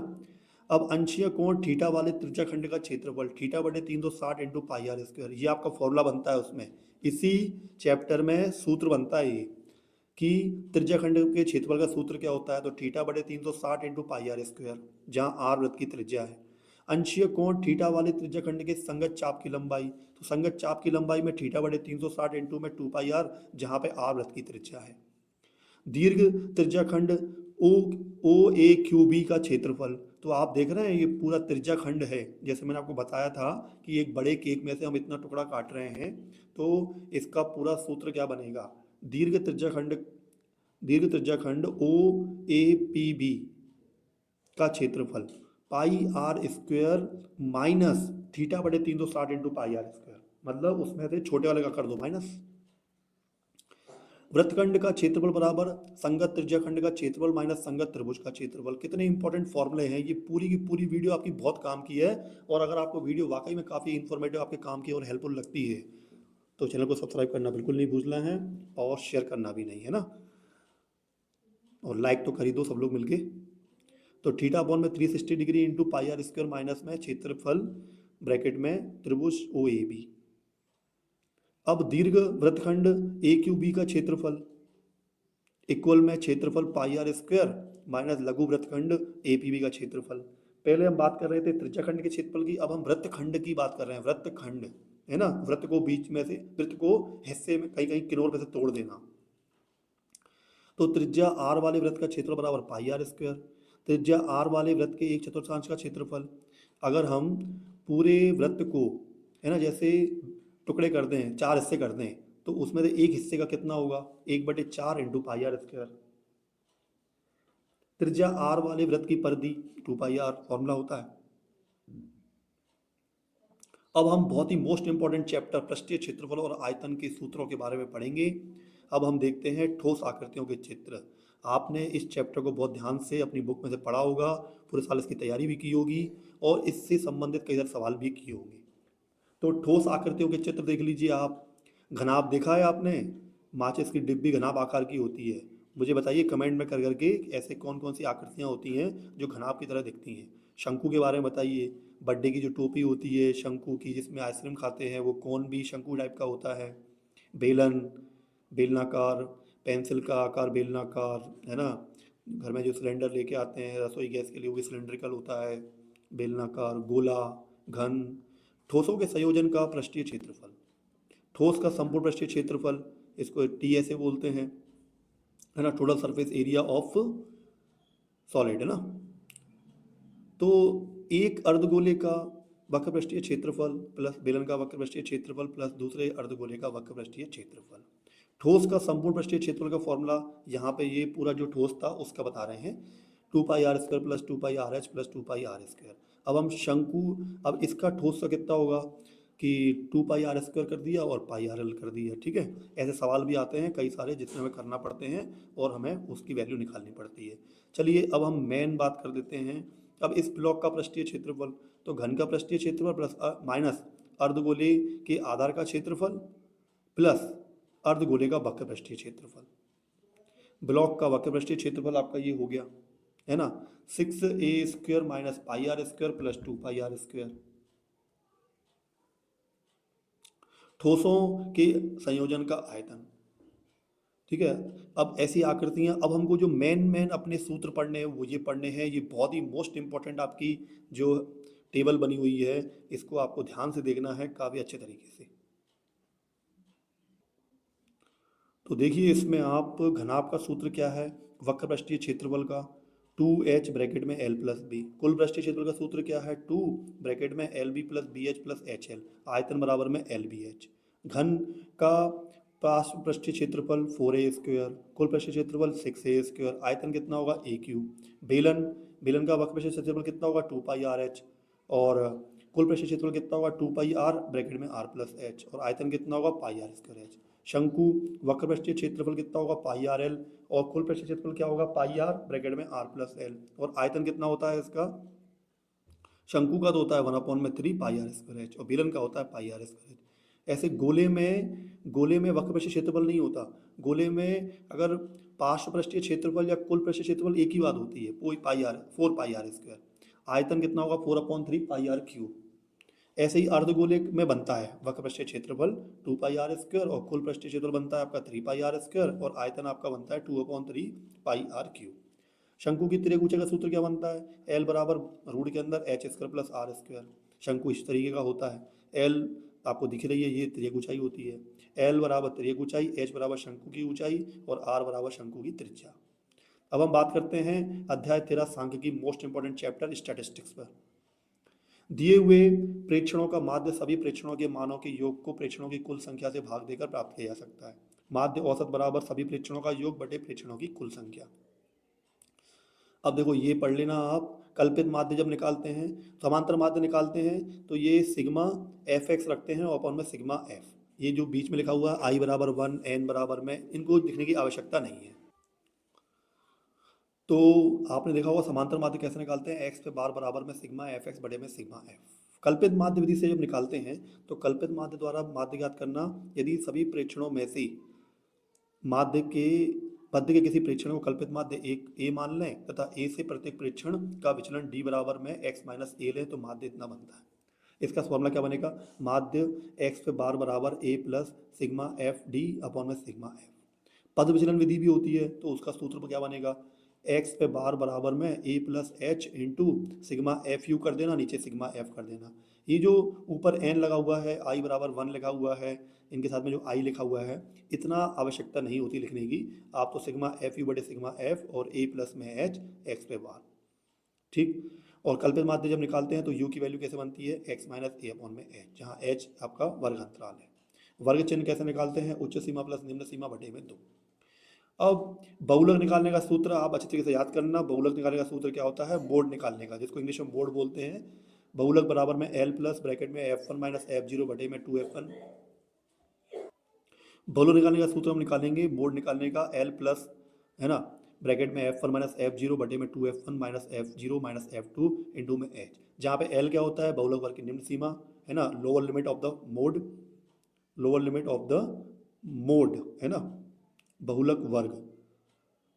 अब अंशीय कोण थीटा वाले त्रिज्या खंड का क्षेत्रफल थीटा बटे 360 इंटू पाई आर स्क्वायर, ये आपका फॉर्मूला बनता है उसमें, इसी चैप्टर में सूत्र बनता है ये कि त्रिज्या खंड के क्षेत्रफल का सूत्र क्या होता है। तो थीटा बटे 360 इंटू पाई आर स्क्वायर, जहाँ आर वृत्त की त्रिज्या है। अंशीय कोण थीटा वाले त्रिज्या खंड के संगत चाप की लंबाई, तो संगत चाप की लंबाई में थीटा बटे 360 इंटू में 2 पाई आर, जहाँ पे आर वृत्त की त्रिज्या है। दीर्घ त्रिज्या खंड ओ ओ ए क्यू बी का क्षेत्रफल। तो आप देख रहे हैं ये पूरा त्रिज्या खंड है। जैसे मैंने आपको बताया था कि एक बड़े केक में से हम इतना टुकड़ा काट रहे हैं, तो इसका पूरा सूत्र क्या बनेगा, दीर्घ त्रिज्या खंड, दीर्घ त्रिज्या खंड ओ ए पी बी का क्षेत्रफल पाई आर स्क्वेयर माइनस थीटा बटे 360 इंटू पाई आर स्क्वेयर, मतलब उसमें से छोटे वाले का कर दो माइनस। वृत्तखंड का क्षेत्रफल बराबर संगत त्रिज्याखंड का क्षेत्रफल माइनस संगत त्रिभुज का क्षेत्रफल। कितने इंपॉर्टेंट फॉर्मूले हैं, ये पूरी की पूरी वीडियो आपकी बहुत काम की है। और अगर आपको वीडियो वाकई में काफ़ी इन्फॉर्मेटिव आपके काम की और हेल्पफुल लगती है तो चैनल को सब्सक्राइब करना बिल्कुल नहीं भूलना है और शेयर करना भी नहीं, है ना, और लाइक तो कर ही दो सब लोग मिलके। तो थीटा अपॉन में 360 degree into pi R square minus में क्षेत्रफल ब्रैकेट में त्रिभुज ओ ए बी। अब दीर्घ वृत्तखंड ए क्यू बी का क्षेत्रफल इक्वल में क्षेत्रफल पाई आर स्क्वायर माइनस लघु वृत्तखंड ए पी बी का क्षेत्रफल। पहले हम बात कर रहे थे त्रिज्याखंड के क्षेत्रफल की, अब हम वृत्तखंड की बात कर रहे हैं। वृत्तखंड है ना, वृत्त को बीच में से, वृत्त को हिस्से में कहीं कहीं किनारों पे से तोड़ देना। तो त्रिज्या आर वाले वृत्त का क्षेत्रफल बराबर पाई आर स्क्वायर, त्रिज्या आर वाले वृत्त के एक चतुर्थांश का क्षेत्रफल। अगर हम पूरे वृत्त को, है ना, जैसे टुकड़े कर दें, 4 हिस्से कर दें, तो उसमें से एक हिस्से का कितना होगा, 1/4 इंटू पाई आर स्क्वायर। त्रिज्या आर वाले वृत्त की परिधि 2 पाई आर फॉर्मूला होता है। अब हम बहुत ही मोस्ट इंपॉर्टेंट चैप्टर पृष्ठीय क्षेत्रफल और आयतन के सूत्रों के बारे में पढ़ेंगे। अब हम देखते हैं ठोस आकृतियों के चित्र। आपने इस चैप्टर को बहुत ध्यान से अपनी बुक में से पढ़ा होगा, पूरे साल इसकी तैयारी भी की होगी और इससे संबंधित कई सारे सवाल भी किए होंगे। तो ठोस आकृतियों के चित्र देख लीजिए आप। घनाभ देखा है आपने, माचिस की डिब्बी घनाभ आकार की होती है। मुझे बताइए कमेंट में कर करके ऐसे कौन कौन सी आकृतियाँ होती हैं जो घनाभ की तरह दिखती हैं। शंकु के बारे में बताइए, बर्थडे की जो टोपी होती है शंकु की जिसमें आइसक्रीम खाते हैं, वो कोन भी शंकु टाइप का होता है। बेलन, बेलनाकार, पेंसिल का आकार बेलनाकार, है ना। घर में जो सिलेंडर लेके आते हैं रसोई गैस के लिए वो भी सिलेंड्रिकल होता है, बेलनाकार, गोला, घन। ठोसों के संयोजन का पृष्ठीय क्षेत्रफल, ठोस का संपूर्ण पृष्ठीय क्षेत्रफल, इसको टी ऐसे बोलते हैं, है ना, total surface area of solid, है ना। तो एक अर्धगोले का वक्र पृष्ठीय क्षेत्रफल प्लस बेलन का वक्र पृष्ठीय क्षेत्रफल प्लस दूसरे अर्धगोले का वक्र पृष्ठीय क्षेत्रफल। ठोस का संपूर्ण पृष्ठीय क्षेत्रफल का फॉर्मूला यहाँ पे ये पूरा जो ठोस था उसका बता रहे हैं, 2 pi R square plus 2 pi R H plus 2 pi R square. अब हम शंकु, अब इसका ठोस का कितना होगा कि 2 पाई आर स्क्वायर कर दिया और पाई आर एल कर दिया, ठीक है। ऐसे सवाल भी आते हैं कई सारे जिसमें हमें करना पड़ते हैं और हमें उसकी वैल्यू निकालनी पड़ती है। चलिए अब हम मेन बात कर देते हैं। अब इस ब्लॉक का पृष्ठीय क्षेत्रफल, तो घन का पृष्ठीय क्षेत्रफल प्लस माइनस अर्धगोले के आधार का क्षेत्रफल प्लस अर्धगोले का वक्र पृष्ठीय क्षेत्रफल। ब्लॉक का वक्र पृष्ठीय क्षेत्रफल आपका ये हो गया, है ना, 6a² minus pi R square plus 2 pi R square. ठोसों के संयोजन का आयतन, ठीक है। अब ऐसी आकृतियां, अब हमको जो मेन अपने सूत्र पढ़ने हैं वो ये पढ़ने हैं, ये बहुत ही मोस्ट इंपॉर्टेंट आपकी जो टेबल बनी हुई है इसको आपको ध्यान से देखना है काफ़ी अच्छे तरीके से। तो देखिए इसमें आप घनाभ का सूत्र क्या है, वक्र पृष्ठीय क्षेत्रफल का 2h ब्रैकेट में l प्लस बी। कुल पृष्ठीय क्षेत्रफल का सूत्र क्या है, 2 ब्रैकेट में L B plus B H plus H L, आयतन बराबर में एल बी एच। घन का पार्श्व पृष्ठीय क्षेत्रफल 4a², कुल पृष्ठीय क्षेत्रफल 6a², आयतन कितना होगा a³। बेलन, बेलन का वक्र पृष्ठीय क्षेत्रफल कितना होगा 2 पाई आर एच, और कुल पृष्ठीय क्षेत्रफल कितना होगा 2 पाई आर ब्रैकेट में आर प्लस एच, और आयतन कितना होगा पाई आर स्क्वायर एच। शंकु, वक्र पृष्ठीय क्षेत्रफल कितना होगा पाई आर एल, और कुल पृष्ठीय क्षेत्रफल क्या होगा पाई आर ब्रैकेट में आर प्लस एल, और आयतन कितना होता है इसका, शंकु का तो होता है 1/3 पाई आर स्क्वायर एच और बेलन का होता है पाई आर स्क्वायर एच। ऐसे गोले में वक्र पृष्ठीय क्षेत्रफल नहीं होता। गोले में अगर पार्श्व पृष्ठीय क्षेत्रफल या कुल पृष्ठीय क्षेत्रफल एक ही बात होती है, वो पाई आर 4 पाई आर स्क्वायर। आयतन कितना होगा 4/3 पाई आर क्यूब। ऐसे ही अर्धगोले में बनता है वक्र पृष्ठीय क्षेत्रफल 2 पाई आर स्क्वायर और कुल पृष्ठीय क्षेत्रफल बनता है आपका 3 पाई आर स्क्वायर और आयतन आपका बनता है 2/3 पाई आर क्यूब। शंकु की तिर्यक ऊंचाई का सूत्र क्या बनता है, एल बराबर रूट के अंदर H square plus R square. शंकु इस तरीके का होता है, एल आपको दिख रही है ये तिर्यक ऊंचाई होती है, एल बराबर तिर्यक ऊंचाई, एच बराबर शंकु की ऊंचाई और आर बराबर शंकु की त्रिज्या। अब हम बात करते हैं अध्याय 13 सांख्यिकी मोस्ट इंपॉर्टेंट चैप्टर स्टैटिस्टिक्स पर। दिए हुए प्रेक्षणों का माध्य सभी प्रेक्षणों के मानों के योग को प्रेक्षणों की कुल संख्या से भाग देकर प्राप्त किया जा सकता है। माध्य औसत बराबर सभी प्रेक्षणों का योग बटे प्रेक्षणों की कुल संख्या। अब देखो ये पढ़ लेना आप, कल्पित माध्य जब निकालते हैं, समांतर माध्य निकालते हैं तो ये सिग्मा एफ एक्स रखते हैं और अपन में सिग्मा एफ, ये जो बीच में लिखा हुआ आई बराबर 1 एन बराबर में, इनको लिखने की आवश्यकता नहीं है। तो आपने देखा होगा समांतर माध्य कैसे निकालते हैं, एक्स पे बार बराबर में सिग्मा एफ एक्स बड़े में सिग्मा एफ। कल्पित माध्य विधि से जब निकालते हैं तो कल्पित माध्य द्वारा माध्य ज्ञात करना, यदि सभी प्रेक्षणों में से मध्य के किसी प्रेक्षण को कल्पित माध्य एक ए मान लें तथा ए से प्रत्येक प्रेक्षण का विचलन डी बराबर में एक्स माइनस ए लें तो माध्य इतना बनता है। इसका फॉर्मूला क्या बनेगा, माध्य एक्स पे बार बराबर A plus sigma F D upon में सिग्मा एफ। पद विचलन विधि भी होती है तो उसका सूत्र क्या बनेगा, एक्स पे बार बराबर में A plus H into sigma F U कर देना, नीचे सिग्मा एफ कर देना। ये जो ऊपर एन लगा हुआ है, आई बराबर 1 लिखा हुआ है, इनके साथ में जो आई लिखा हुआ है, इतना आवश्यकता नहीं होती लिखने की। आप तो सिग्मा एफ यू बटे सिग्मा एफ और ए प्लस में एच एक्स पे बार, ठीक। और कल्पित माध्य जब निकालते हैं तो यू की वैल्यू कैसे बनती है, एक्स माइनस ए अपॉन में एच, जहाँ एच आपका वर्ग अंतराल है। वर्ग चिन्ह कैसे निकालते हैं, उच्च सीमा प्लस निम्न सीमा बटे में 2। अब बहुलक निकालने का सूत्र आप अच्छे तरीके से याद करना। बहुलक निकालने का सूत्र क्या होता है, बोर्ड निकालने का, जिसको इंग्लिश में बोर्ड बोलते हैं। बहुलक बराबर में एल प्लस ब्रैकेट में F one minus F zero बटे में 2f1। बहुलक निकालने का सूत्र हम निकालेंगे बोर्ड निकालने का, एल प्लस है ना ब्रैकेट में F one minus F zero बटे में 2f1 minus F zero minus f2 into में एच, जहाँ पे एल क्या होता है, बहुलक वर्ग की निम्न सीमा है ना, lower limit of the mode, lower limit of the mode है ना, बहुलक वर्ग।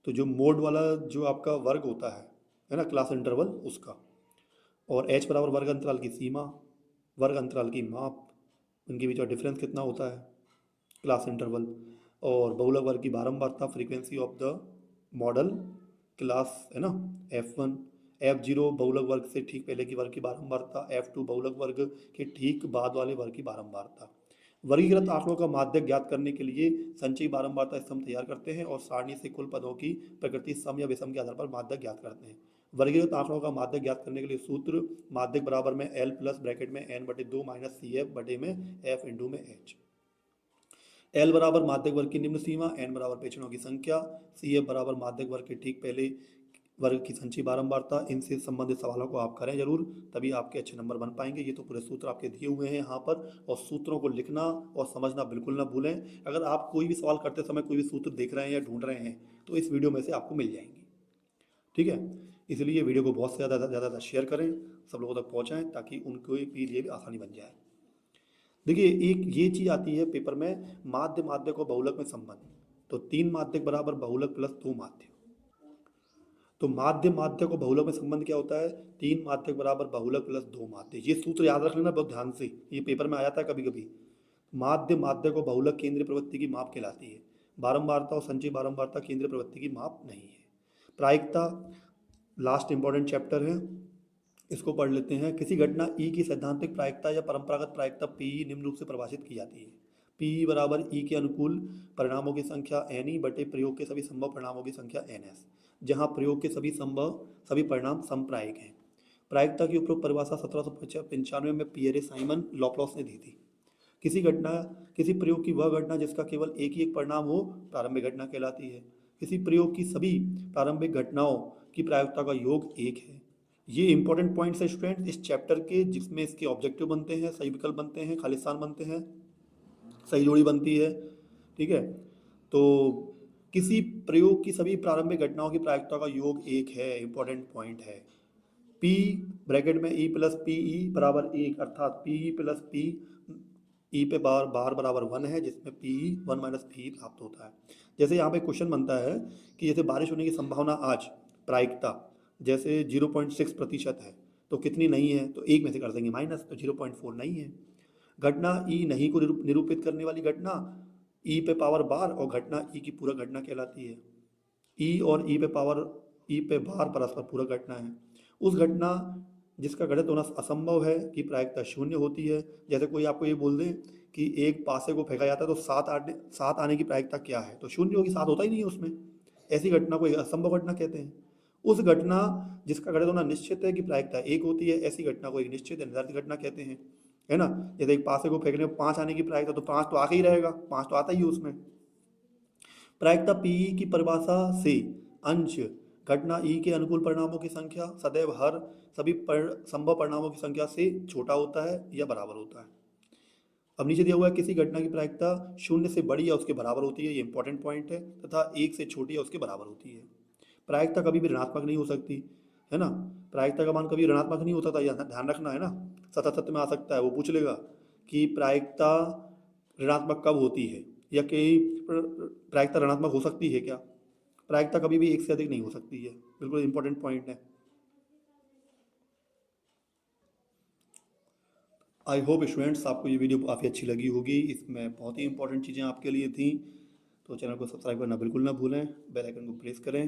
तो जो मोड वाला जो आपका वर्ग होता है ना, क्लास इंटरवल उसका। और h बराबर वर्ग अंतराल की सीमा, वर्ग अंतराल की माप, उनके बीच का डिफरेंस कितना होता है, क्लास इंटरवल। और बहुलक वर्ग की बारंबारता, frequency of the modal class है ना, f1। f0 बहुलक वर्ग से ठीक पहले की वर्ग की बारंबारता, f2 बहुलक वर्ग के ठीक बाद वाले वर्ग की बारंबारता। वर्गीकृत आंकड़ों का माध्य ज्ञात करने के लिए संचयी बारंबारता स्तंभ तैयार करते हैं और सारणी से कुल पदों की प्रकृति सम या विषम के आधार पर माध्य ज्ञात करते हैं। वर्गीकृत आंकड़ों का माध्य ज्ञात करने के लिए सूत्र, माध्य बराबर में एल प्लस ब्रैकेट में एन बटे 2 माइनस सी एफ बटे में एफ इंटू में एच। एल बराबर माध्यक वर्ग की निम्न सीमा, एन बराबर प्रेक्षणों की संख्या, सी एफ बराबर माध्यक वर्ग के ठीक पहले वर्ग की संचयी बारंबारता। इनसे संबंधित सवालों को आप करें जरूर, तभी आपके अच्छे नंबर बन पाएंगे। ये तो पूरे सूत्र आपके दिए हुए हैं यहाँ पर, और सूत्रों को लिखना और समझना बिल्कुल ना भूलें। अगर आप कोई भी सवाल करते समय कोई भी सूत्र देख रहे हैं या ढूंढ रहे हैं तो इस वीडियो में से आपको मिल जाएंगे, ठीक है। इसलिए वीडियो को बहुत से ज़्यादा शेयर करें, सब लोगों तक पहुँचाएँ ताकि उनको भी लिए भी आसानी बन जाए। देखिए एक ये चीज़ आती है पेपर में, माध्य माध्य को बहुलक में संबंध, तो 3 माध्यक बराबर बहुलक प्लस 2 माध्य। तो माध्य माध्य को बहुलक में संबंध क्या होता है, 3 माध्यक बराबर बहुलक प्लस 2 माध्य। ये सूत्र याद रख लेना बहुत ध्यान से, ये पेपर में आ जाता है कभी कभी। माध्य माध्य को बहुलक केंद्रीय प्रवृत्ति की माप कहलाती है। बारंबारता और संचयी बारंबारता केंद्रीय प्रवृत्ति की माप नहीं है। प्रायिकता लास्ट इंपॉर्टेंट चैप्टर है, इसको पढ़ लेते हैं। किसी घटना ई की सैद्धांतिक प्रायिकता या परंपरागत प्रायिकता पी निम्न रूप से परिभाषित की जाती है। पी बराबर ई के अनुकूल परिणामों की संख्या एन ई बटे प्रयोग के सभी संभव परिणामों की संख्या एन एस, जहाँ प्रयोग के सभी परिणाम समप्रायिक हैं। प्रायिकता की उपरोक्त परिभाषा 1795 में पियरे साइमन लॉपलॉस ने दी थी। किसी प्रयोग की वह घटना जिसका केवल एक ही एक परिणाम हो प्रारंभिक घटना कहलाती है। किसी प्रयोग की सभी प्रारंभिक घटनाओं की प्रायिकता का योग एक है। ये इंपॉर्टेंट पॉइंट्स है स्टूडेंट इस चैप्टर के, जिसमें इसके ऑब्जेक्टिव बनते हैं, सही विकल्प बनते हैं, खाली स्थान बनते हैं, सही जोड़ी बनती है, ठीक है। तो किसी प्रयोग की सभी प्रारंभिक घटनाओं की प्रायिकता का योग एक है, इंपॉर्टेंट पॉइंट है। P ब्रैकेट में E प्लस पी ई बराबर एक, अर्थात P E plus P E पे बार बराबर 1 है, जिसमें पी ई 1 माइनस पी प्राप्त होता है। जैसे यहाँ पे क्वेश्चन बनता है कि जैसे बारिश होने की संभावना आज प्रायिकता जैसे 0.6% है, तो कितनी नहीं है, तो एक में से कर देंगे माइनस, तो 0.4 नहीं है। घटना ई नहीं को निरूपित करने वाली घटना ई पे पावर बार और घटना ई की पूरक घटना कहलाती है। ई और ई पे बार परस्पर पूरक घटना है। उस घटना जिसका घटित होना असंभव है की प्रायिकता शून्य होती है। जैसे कोई आपको ये बोल दे कि एक पासे को फेंका जाता है तो 7 आने की प्रायिकता क्या है, तो शून्य होगी, 7 होता ही नहीं है उसमें। ऐसी घटना को एक असंभव घटना कहते हैं। उस घटना जिसका घटित होना निश्चित है कि प्रायिकता 1 होती है, ऐसी घटना को एक निश्चित या निर्धारित घटना कहते हैं, है ना? जैसे एक पासे को फेंकने में 5 आने की प्रायिकता, तो 5 तो आके ही रहेगा, 5 तो आता ही है उसमें। प्रायिकता पीई की परिभाषा से अंश घटना ई के अनुकूल परिणामों की संख्या सदैव हर सभी संभव परिणामों की संख्या से छोटा होता है या बराबर होता है। अब नीचे दिया हुआ है किसी घटना की प्रायिकता 0 से बड़ी या उसके बराबर होती है, ये इंपॉर्टेंट पॉइंट है, तथा 1 से छोटी या उसके बराबर होती है। प्रायिकता कभी भी ऋणात्मक नहीं हो सकती, है ना? प्रायिकता का मान कभी ऋणात्मक नहीं होता था, यह ध्यान रखना है ना। सतह में आ सकता है, वो पूछ लेगा कि प्रायिकता ऋणात्मक कब होती है, या कि प्रायिकता ऋणात्मक हो सकती है क्या? प्रायिकता कभी भी 1 से अधिक नहीं हो सकती है, बिल्कुल इंपॉर्टेंट पॉइंट है। आई होप स्टूडेंट्स आपको ये वीडियो काफ़ी अच्छी लगी होगी, इसमें बहुत ही इंपॉर्टेंट चीज़ें आपके लिए थी। तो चैनल को सब्सक्राइब करना बिल्कुल ना भूलें, बेल आइकन को प्रेस करें।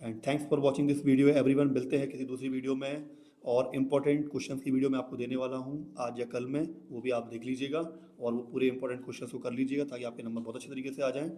And thanks for watching this video everyone. मिलते हैं किसी दूसरी वीडियो में, और इंपॉर्टेंट क्वेश्चन की वीडियो मैं आपको देने वाला हूँ आज या कल में, वो भी आप देख लीजिएगा और वो पूरे इंपॉर्टेंट क्वेश्चन को कर लीजिएगा ताकि आपके नंबर बहुत अच्छे तरीके से आ जाएँ।